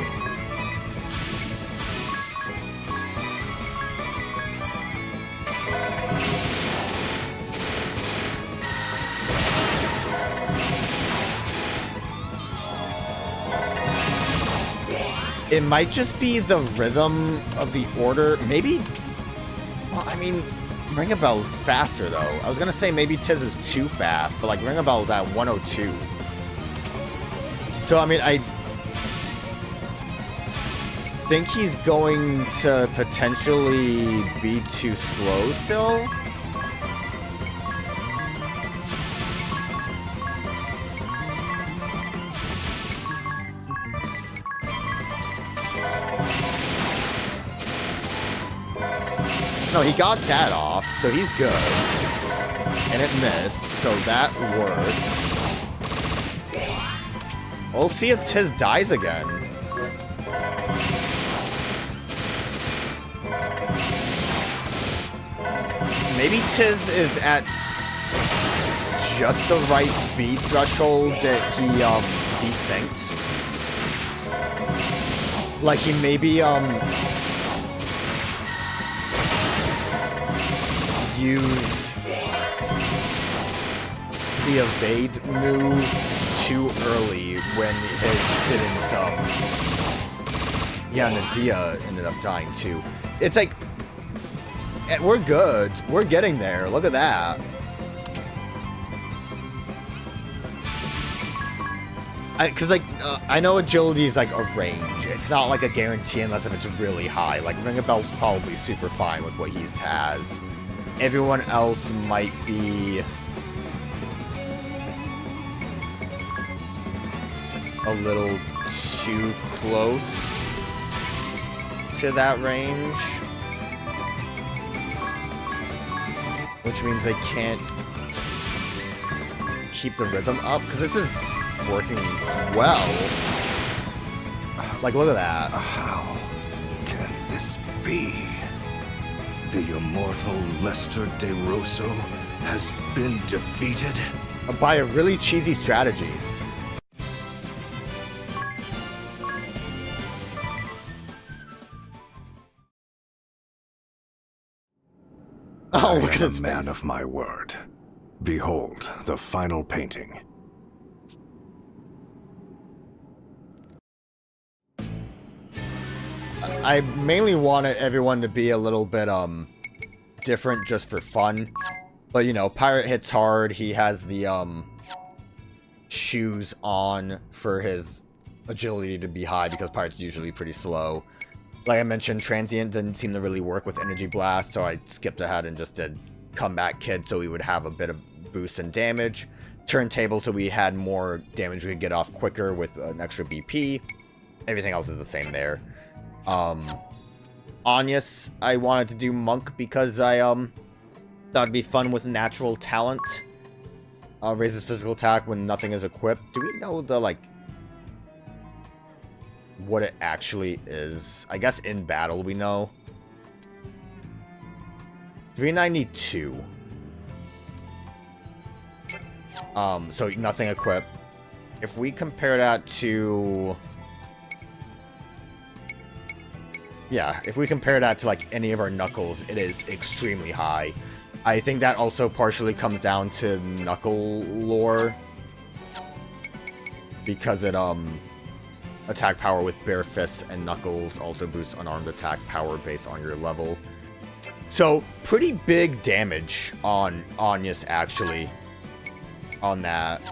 It might just be the rhythm of the order. Maybe... Well, I mean, Ring a Bell's faster, though. I was gonna say maybe Tiz is too fast, but, like, Ring a Bell's at 102. So, I mean, I think he's going to potentially be too slow still. No, he got that off, so he's good. And it missed, so that works. We'll see if Tiz dies again. Maybe Tiz is at just the right speed threshold that he, desynced. Like, he maybe, used the evade move too early when his didn't, yeah, Nadia ended up dying too. It's like, we're good. We're getting there. Look at that. Because, like, I know agility is, like, a range. It's not, like, a guarantee unless if it's really high. Like, Ring a Bell's probably super fine with what he has. Everyone else might be a little too close to that range, which means they can't keep the rhythm up, because this is working well. Like, look at that. How can this be? The immortal Lester De Rosso has been defeated? By a really cheesy strategy. Oh, look at his face. I am a man of my word. Behold the final painting. I mainly wanted everyone to be a little bit, different just for fun. But, you know, Pirate hits hard. He has the, shoes on for his agility to be high because Pirate's usually pretty slow. Like I mentioned, Transient didn't seem to really work with Energy Blast, so I skipped ahead and just did Comeback Kid so he would have a bit of boost in damage. turntable so we had more damage we could get off quicker with an extra BP. Everything else is the same there. Agnès, I wanted to do Monk because I thought it'd be fun with natural talent. Raises physical attack when nothing is equipped. Do we know the, like, what it actually is? I guess in battle we know. 392. So nothing equipped. If we compare that to... Yeah, if we compare that to, like, any of our Knuckles, it is extremely high. I think that also partially comes down to Knuckle lore. Because it, attack power with bare fists and Knuckles also boosts unarmed attack power based on your level. So, pretty big damage on Agnès, actually. On that.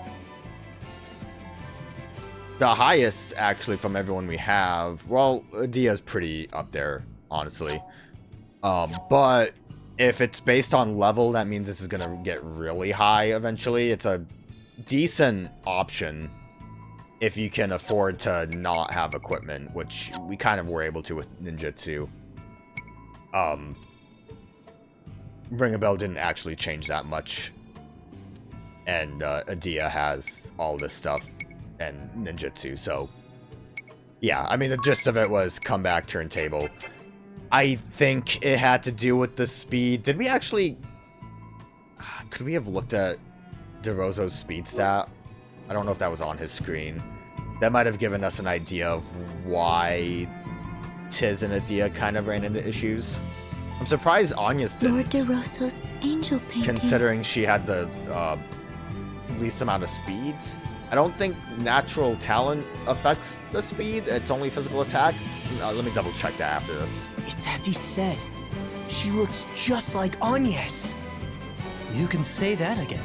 The highest, actually, from everyone we have... Well, Dia's pretty up there, honestly. But if it's based on level, that means this is going to get really high eventually. It's a decent option if you can afford to not have equipment, which we kind of were able to with ninjutsu. Ring a Bell didn't actually change that much. And Dia has all this stuff and ninjutsu, so... Yeah, I mean, the gist of it was comeback turntable. I think it had to do with the speed. Did we actually... Could we have looked at DeRoso's speed stat? I don't know if that was on his screen. That might have given us an idea of why Tiz and Adia kind of ran into issues. I'm surprised Agnès didn't. Lord DeRoso's angel painting. Considering she had the least amount of speed. I don't think natural talent affects the speed. It's only physical attack. Let me double check that after this. It's as he said. She looks just like Agnès. You can say that again.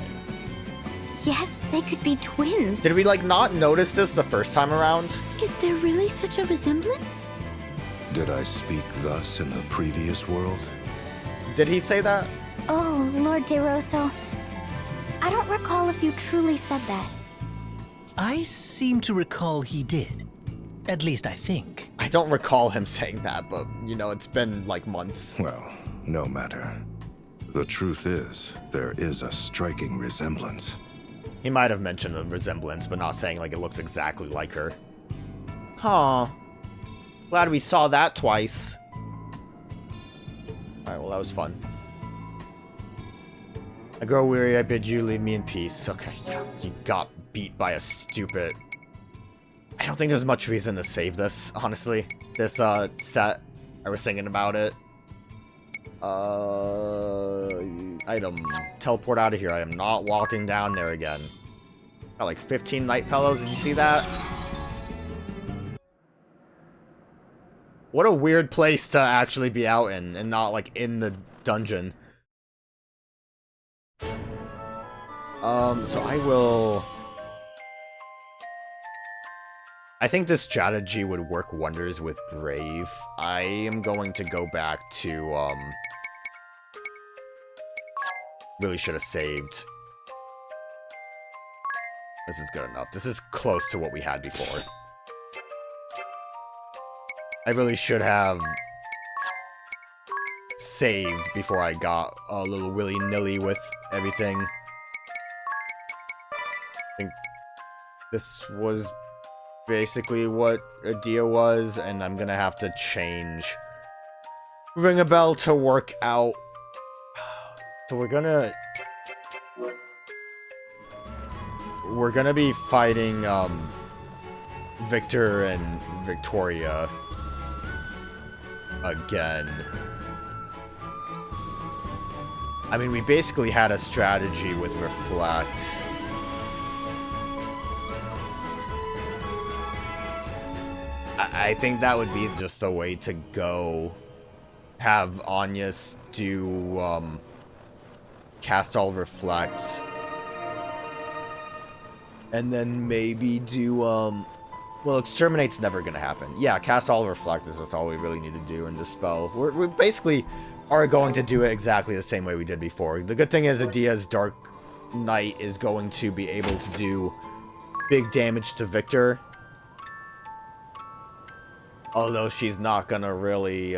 Yes, they could be twins. Did we, like, not notice this the first time around? Is there really such a resemblance? Did I speak thus in the previous world? Did he say that? Oh, Lord DeRoso. I don't recall if you truly said that. I seem to recall he did. At least I think. I don't recall him saying that, but, you know, it's been, like, months. Well, no matter. The truth is, there is a striking resemblance. He might have mentioned a resemblance, but not saying, like, it looks exactly like her. Huh. Glad we saw that twice. Alright, well, that was fun. I grow weary, I bid you leave me in peace. Okay, yeah, you got beat by a stupid... I don't think there's much reason to save this, honestly. This, set, I was thinking about it. Item. Teleport out of here. I am not walking down there again. Got like 15 night pillows. Did you see that? What a weird place to actually be out in and not like in the dungeon. So I will... I think this strategy would work wonders with Brave. I am going to go back to, really should have saved. This is good enough. This is close to what we had before. I really should have saved before I got a little willy-nilly with everything. I think this was basically what Adia was, and I'm gonna have to change Ring a Bell to work out. So we're gonna be fighting Victor and Victoria again. I mean, we basically had a strategy with Reflect. I think that would be just a way to go. Have Agnès do cast all Reflect. And then maybe do well, Exterminate's never gonna happen. Yeah, cast all Reflect is just all we really need to do and Dispel. We basically are going to do it exactly the same way we did before. The good thing is Adia's Dark knight is going to be able to do big damage to Victor. Although she's not gonna really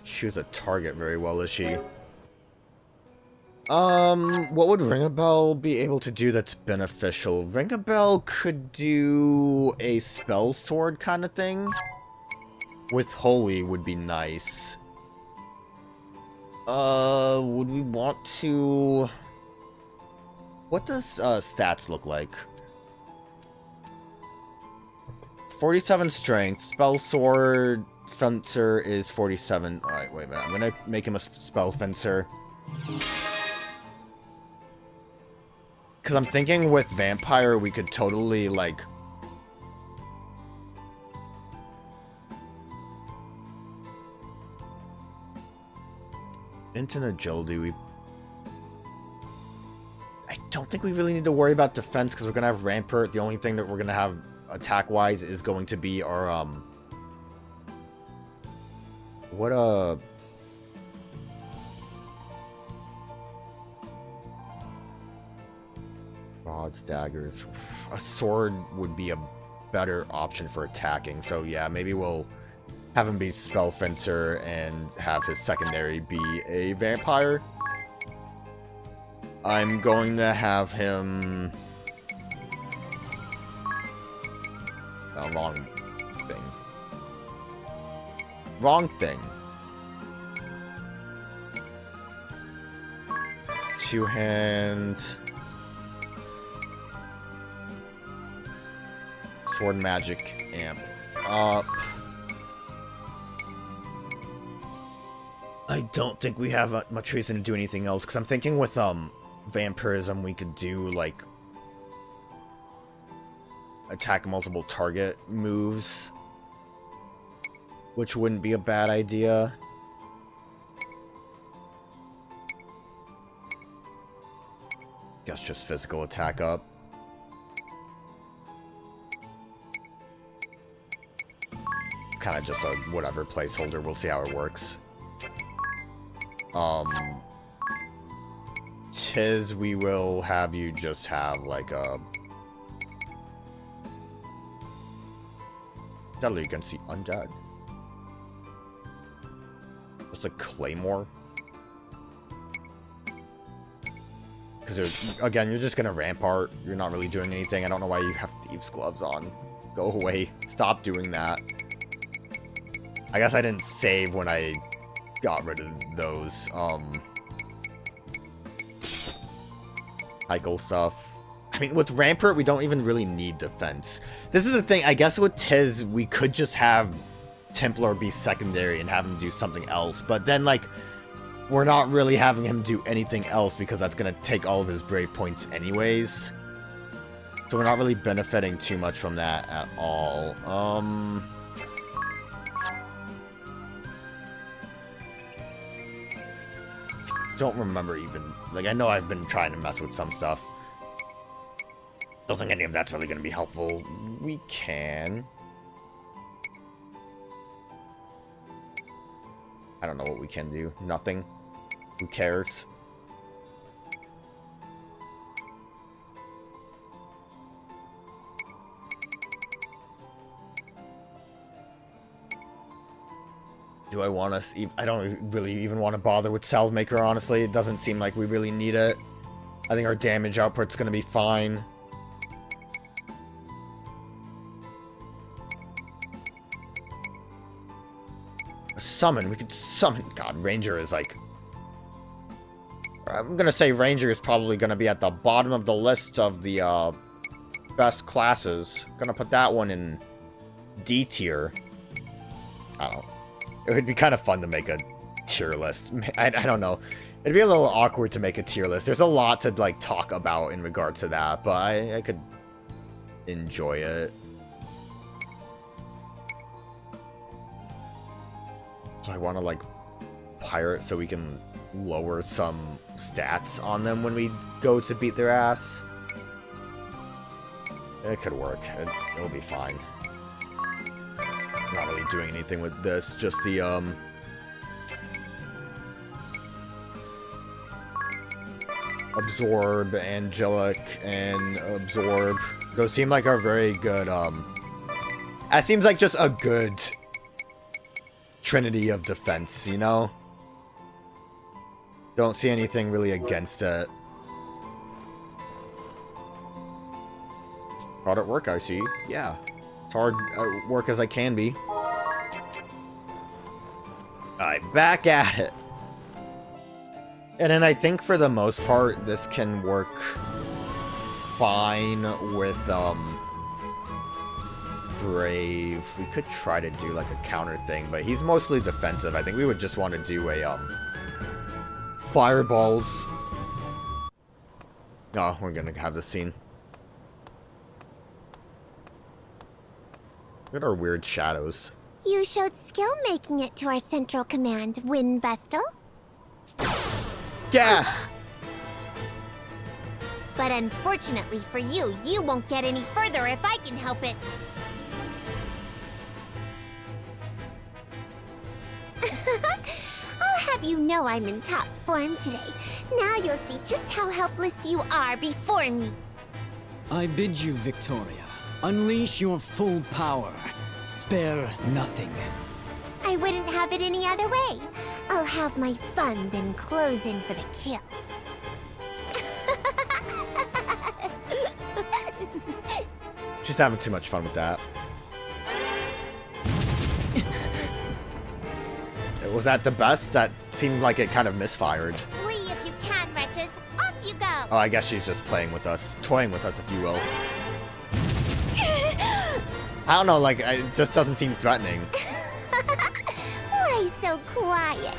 choose a target very well, is she? What would Ring a Bell be able to do that's beneficial? Ring a Bell could do a spell sword kind of thing. With Holy would be nice. Would we want to... What does stats look like? 47 strength, spell sword fencer is 47. Alright, wait a minute. I'm gonna make him a spell fencer. Because I'm thinking with vampire, we could totally, like... Instant agility, we... I don't think we really need to worry about defense, because we're gonna have Rampart. The only thing that we're gonna have attack-wise is going to be our, rods, daggers. A sword would be a better option for attacking. So yeah, maybe we'll have him be spell fencer and have his secondary be a vampire. I'm going to have him... Oh, wrong thing. Wrong thing. Two-hand... Sword magic amp up. I don't think we have much reason to do anything else, because I'm thinking with vampirism we could do like attack multiple target moves, which wouldn't be a bad idea. Guess just physical attack up. Kind of just a whatever placeholder. We'll see how it works. Tiz, we will have you just have like a deadly against the undead. Just a claymore. Because again, you're just gonna rampart. You're not really doing anything. I don't know why you have thieves' gloves on. Go away. Stop doing that. I guess I didn't save when I got rid of those, Heikel stuff. I mean, with Rampart, we don't even really need defense. This is the thing, I guess with Tiz, we could just have Templar be secondary and have him do something else, but then, like, we're not really having him do anything else because that's gonna take all of his brave points anyways. So we're not really benefiting too much from that at all. Don't remember even, like, I know I've been trying to mess with some stuff. Don't think any of that's really going to be helpful. We can. I don't know what we can do. Nothing. Who cares? Do I want to... I don't really even want to bother with Salvemaker, honestly. It doesn't seem like we really need it. I think our damage output's going to be fine. A summon. We could summon... God, Ranger is like... I'm going to say Ranger is probably going to be at the bottom of the list of the best classes. Going to put that one in D tier. I don't know. It would be kind of fun to make a tier list. I don't know. It'd be a little awkward to make a tier list. There's a lot to, like, talk about in regards to that, but I could enjoy it. So I want to, like, pirate so we can lower some stats on them when we go to beat their ass. It could work. It'll be fine. Not really doing anything with this, just the, Absorb, Angelic, and Absorb. Those seem like a very good, that seems like just a good trinity of defense, you know? Don't see anything really against it. Hard at work, I see. Yeah. As hard at work as I can be. Alright, back at it. And then I think for the most part, this can work fine with, Brave. We could try to do, like, a counter thing, but he's mostly defensive. I think we would just want to do a, Fireballs. Oh, we're gonna have this scene. Look at our weird shadows. You showed skill making it to our central command, Wind Vestal. Gasp! But unfortunately for you, you won't get any further if I can help it. I'll have you know I'm in top form today. Now you'll see just how helpless you are before me. I bid you, Victoria, unleash your full power. Spare nothing. I wouldn't have it any other way. I'll have my fun then close in for the kill. She's having too much fun with that. Was that the best? That seemed like it kind of misfired. Flee if you can, wretches. Off you go. Oh, I guess she's just playing with us. Toying with us, if you will. I don't know, like, it just doesn't seem threatening. Why so quiet?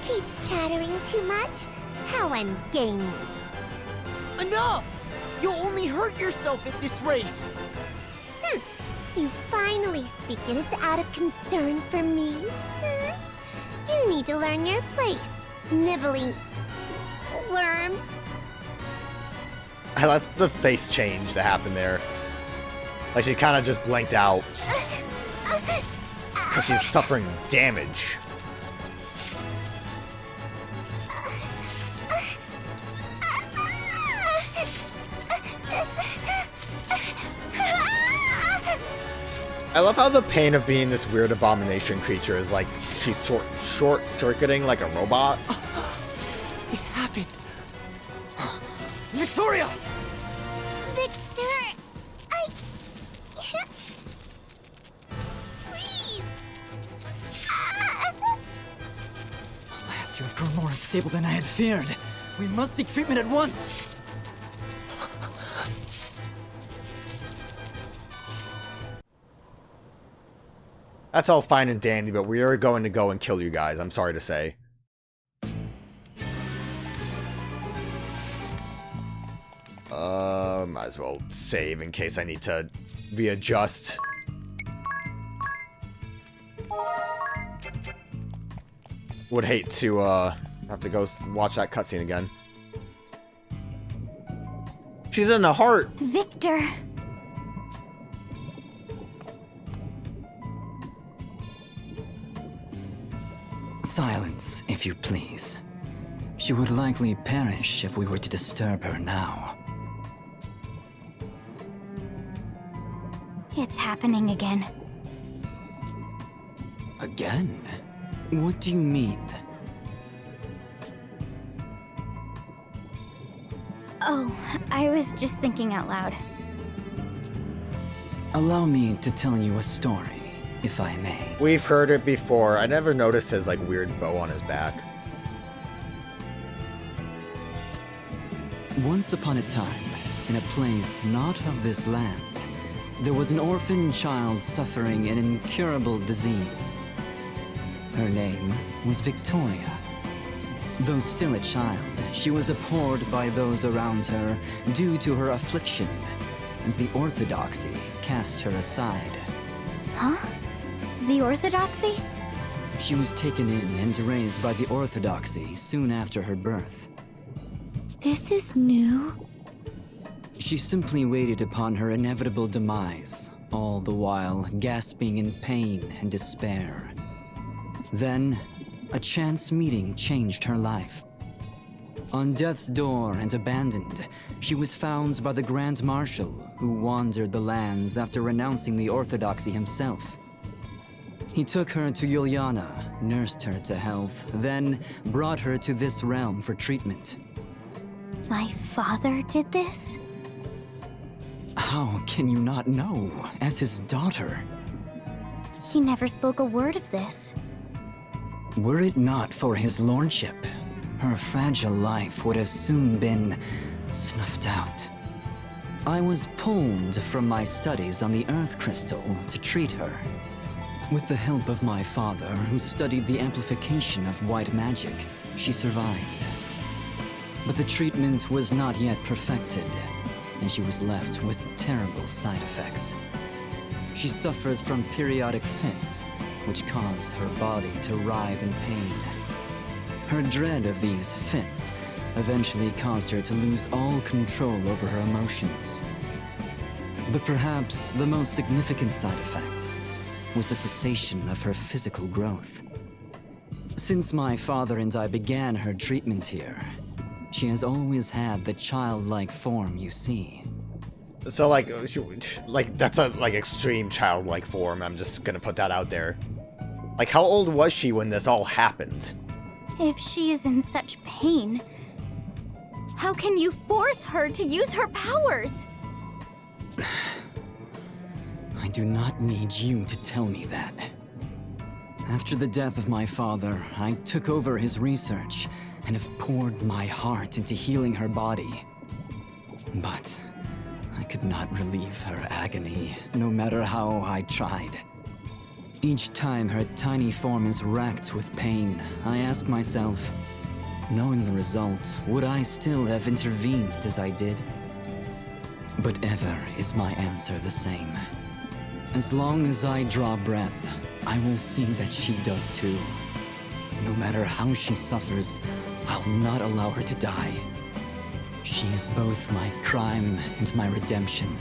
Teeth chattering too much? How ungainly. Enough! You'll only hurt yourself at this rate. You finally speak and it's out of concern for me. You need to learn your place, sniveling worms. I left the face change that happened there. Like she kind of just blanked out. Because she's suffering damage. I love how the pain of being this weird abomination creature is like she's short-circuiting like a robot. It happened. Victoria! Victor, I can't breathe. Alas, you have grown more unstable than I had feared. We must seek treatment at once. That's all fine and dandy, but we are going to go and kill you guys, I'm sorry to say. Might as well save in case I need to readjust. Would hate to, have to go watch that cutscene again. She's in the heart! Victor! Silence, if you please. She would likely perish if we were to disturb her now. It's happening again. Again? What do you mean? Oh, I was just thinking out loud. Allow me to tell you a story, if I may. We've heard it before. I never noticed his, like, weird bow on his back. Once upon a time, in a place not of this land, there was an orphan child suffering an incurable disease. Her name was Victoria. Though still a child, she was abhorred by those around her due to her affliction, as the Orthodoxy cast her aside. Huh? The Orthodoxy? She was taken in and raised by the Orthodoxy soon after her birth. This is new. She simply waited upon her inevitable demise, all the while gasping in pain and despair. Then, a chance meeting changed her life. On death's door and abandoned, she was found by the Grand Marshal, who wandered the lands after renouncing the Orthodoxy himself. He took her to Juliana, nursed her to health, then brought her to this realm for treatment. My father did this? How can you not know, as his daughter? He never spoke a word of this. Were it not for his lordship, her fragile life would have soon been snuffed out. I was pulled from my studies on the Earth Crystal to treat her. With the help of my father, who studied the amplification of white magic, she survived. But the treatment was not yet perfected, and she was left with terrible side effects. She suffers from periodic fits, which cause her body to writhe in pain. Her dread of these fits eventually caused her to lose all control over her emotions. But perhaps the most significant side effect was the cessation of her physical growth. Since my father and I began her treatment here, she has always had the childlike form you see. So, like, that's a, like, extreme childlike form. I'm just gonna put that out there. Like, how old was she when this all happened? If she is in such pain, how can you force her to use her powers? I do not need you to tell me that. After the death of my father, I took over his research and have poured my heart into healing her body. But I could not relieve her agony, no matter how I tried. Each time her tiny form is racked with pain, I ask myself, knowing the result, would I still have intervened as I did? But ever is my answer the same. As long as I draw breath, I will see that she does too. No matter how she suffers, I'll not allow her to die. She is both my crime and my redemption,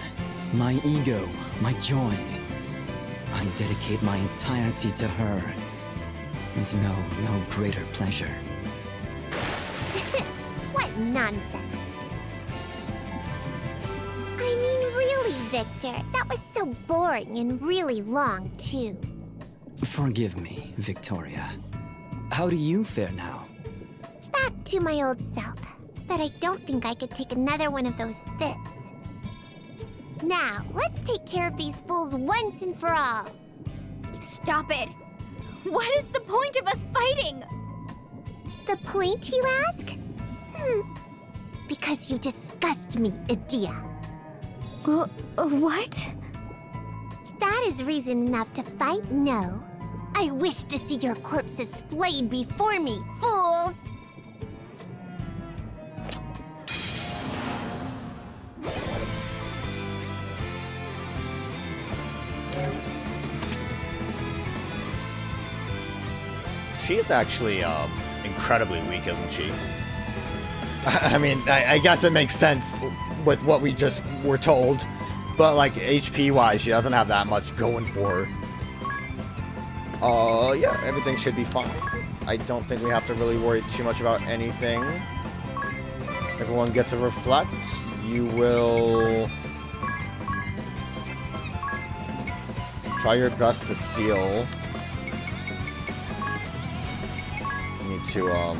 my ego, my joy. I dedicate my entirety to her, and know no greater pleasure. What nonsense. I mean, really, Victor, that was so boring and really long, too. Forgive me, Victoria. How do you fare now? Back to my old self, but I don't think I could take another one of those fits. Now, let's take care of these fools once and for all. Stop it! What is the point of us fighting? The point, you ask? Because you disgust me, Adia. What? That is reason enough to fight, no. I wish to see your corpses flayed before me, fools! She is actually incredibly weak, isn't she? I mean, I guess it makes sense with what we just were told, but like HP-wise, she doesn't have that much going for her. Yeah, everything should be fine. I don't think we have to really worry too much about anything. Everyone gets a reflect. You will try your best to steal. You need to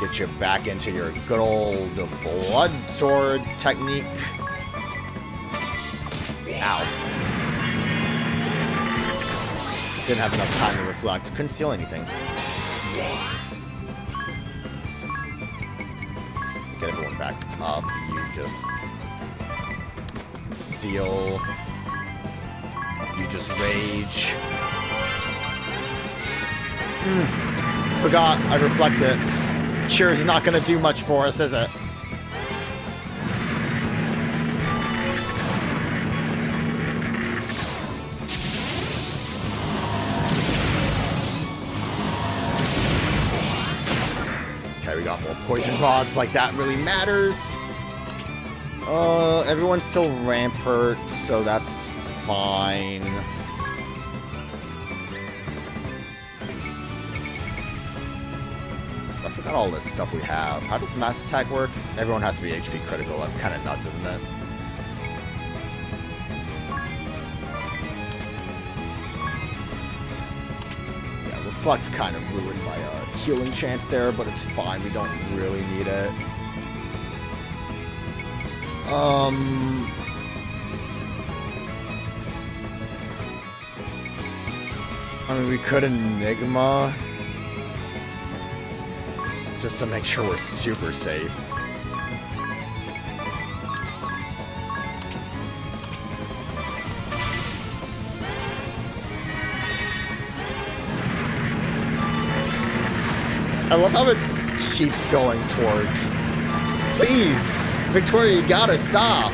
get you back into your good old blood sword technique. Ow. Didn't have enough time to reflect. Couldn't steal anything. Get everyone back up. You just steal. You just rage. Forgot. I reflected. Sure is not going to do much for us, is it? Okay, we got more poison rods, like that really matters. Everyone's still rampart, so that's fine. forgot all this stuff we have. How does mass attack work? Everyone has to be HP critical. That's kind of nuts, isn't it? Yeah, Reflect kind of ruined my healing chance there, but it's fine. We don't really need it. I mean, we could Enigma, just to make sure we're super safe. I love how it keeps going towards... Please! Victoria, you gotta stop!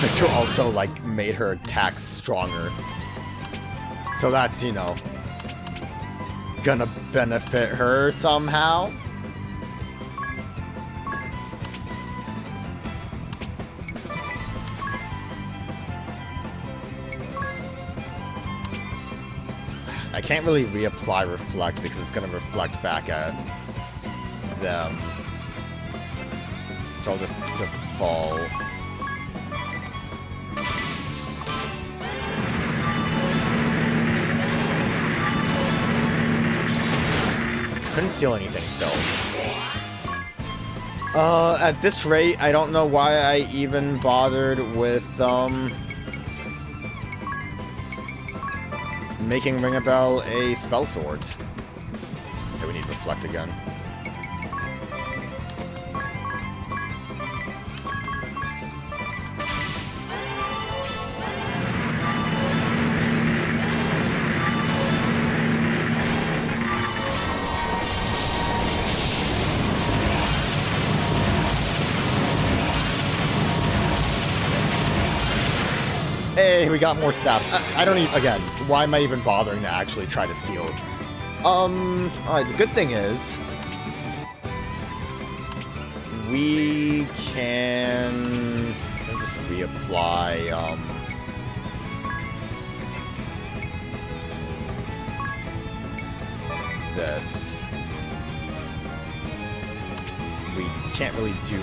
Victor also, like, made her attacks stronger. So that's, you know, gonna benefit her somehow. I can't really reapply Reflect because it's gonna reflect back at them. So I'll just default. Couldn't steal anything still. At this rate, I don't know why I even bothered with, making Ring-a-Bell a spell sword. Okay, we need Reflect again. Hey, we got more stuff. I don't even, again, why am I even bothering to actually try to steal? Alright, the good thing is, we can just reapply, this. We can't really do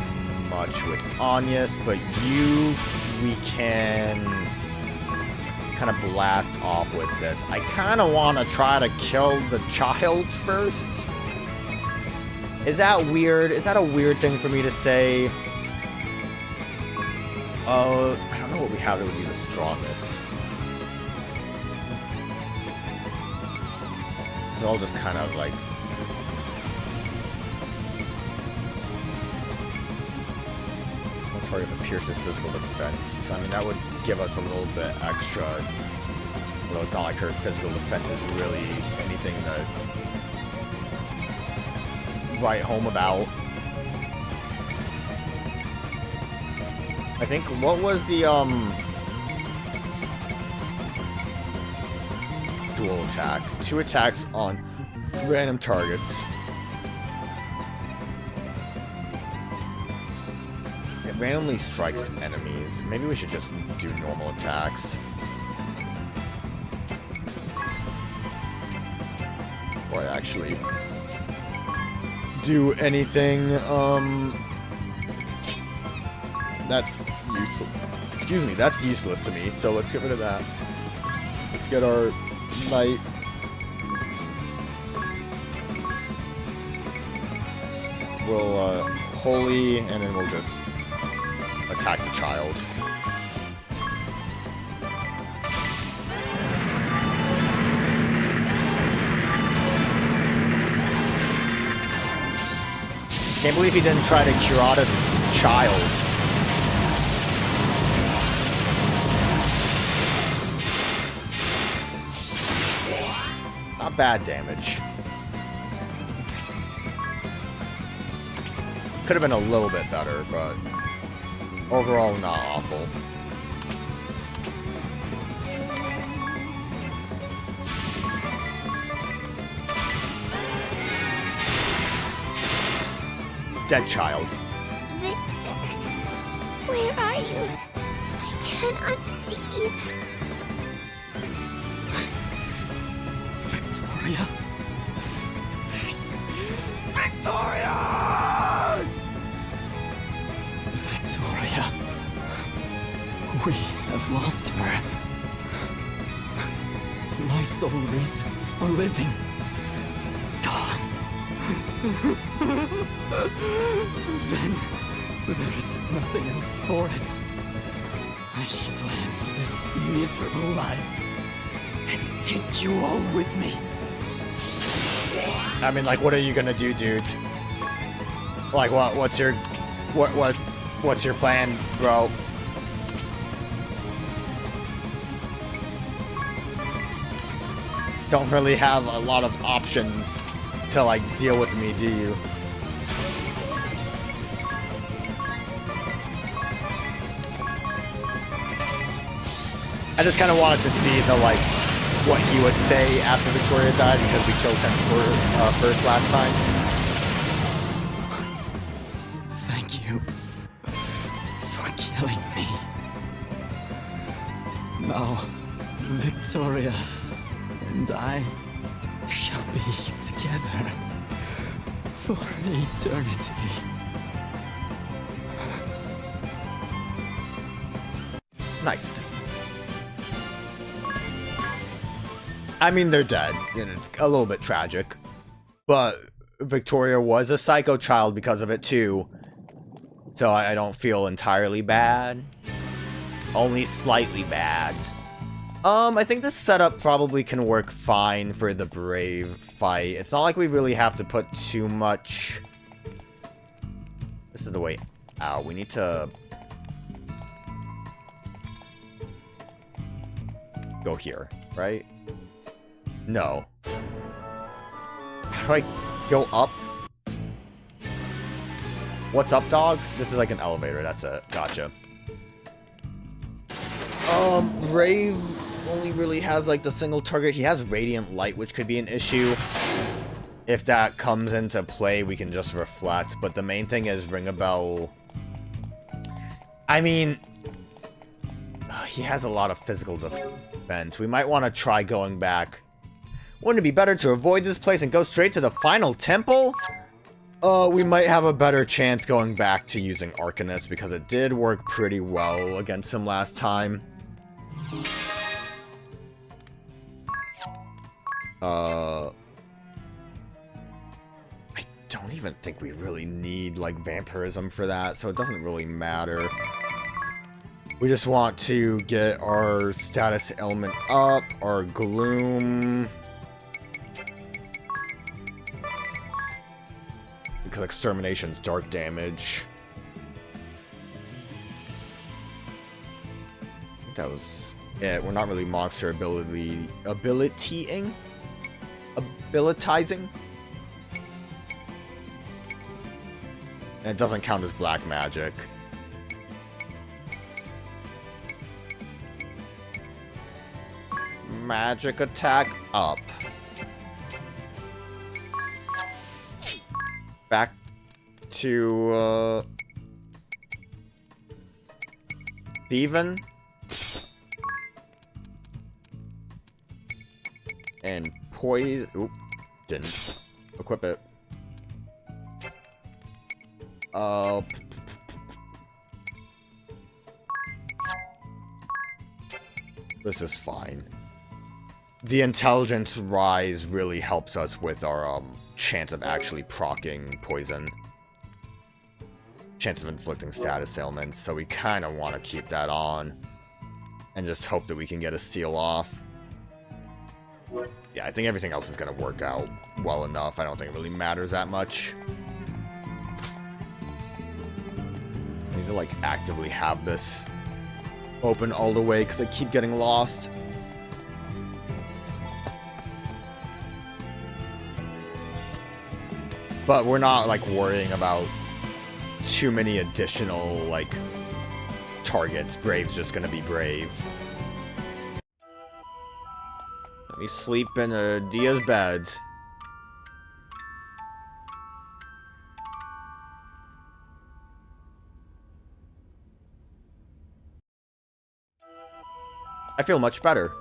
much with Agnès, but we can kind of blast off with this. I kind of want to try to kill the child first. Is that weird? Is that a weird thing for me to say? I don't know what we have that would be the strongest. So I'll just kind of like... Target that pierces physical defense. I mean, that would give us a little bit extra. Although it's not like her physical defense is really anything to write home about. I think, what was the, dual attack? 2 attacks on random targets. Randomly strikes enemies. Maybe we should just do normal attacks. Or actually do anything, that's useless. Excuse me, that's useless to me, so let's get rid of that. Let's get our knight. We'll, holy, and then we'll just attack the child. Can't believe he didn't try to cure out a child. Not bad damage. Could have been a little bit better, but overall, not awful. dead child. Victor, where are you? I cannot see. Victoria. Victoria. We have lost her. My sole reason for living. Gone. Then there is nothing else for it. I shall end this miserable life and take you all with me. I mean, like, what are you gonna do, dude? Like, what's your plan, bro? Don't really have a lot of options to, like, deal with me, do you? I just kind of wanted to see the, like, what he would say after Victoria died, because we killed him first last time. Thank you for killing me. Now, Victoria and I shall be together for eternity. Nice. I mean, they're dead, and it's a little bit tragic. But Victoria was a psycho child because of it, too. So I don't feel entirely bad. Only slightly bad. I think this setup probably can work fine for the Brave fight. It's not like we really have to put too much... This is the way out. We need to... go here, right? No. How do I go up? What's up, dog? This is like an elevator, that's it. Gotcha. Brave only really has like the single target. He has radiant light, which could be an issue. If that comes into play, we can just reflect. But the main thing is ring a bell. I mean, he has a lot of physical defense. We might want to try going back. Wouldn't it be better to avoid this place and go straight to the final temple? We might have a better chance going back to using Arcanist, because it did work pretty well against him last time. I don't even think we really need, like, vampirism for that, so it doesn't really matter. We just want to get our status element up, our gloom. Because extermination's dark damage. I think that was it. We're not really monster abilitying. Abilitizing. And it doesn't count as black magic. Magic attack up. Back to Steven. And poise. Oop. Didn't equip it. This is fine. The intelligence rise really helps us with our chance of actually proccing poison. Chance of inflicting status ailments, so we kind of want to keep that on. And just hope that we can get a seal off. Yeah, I think everything else is going to work out well enough. I don't think it really matters that much. I need to, like, actively have this open all the way, because I keep getting lost. But we're not, like, worrying about too many additional, like, targets. Brave's just gonna be Brave. Let me sleep in Dia's bed. I feel much better.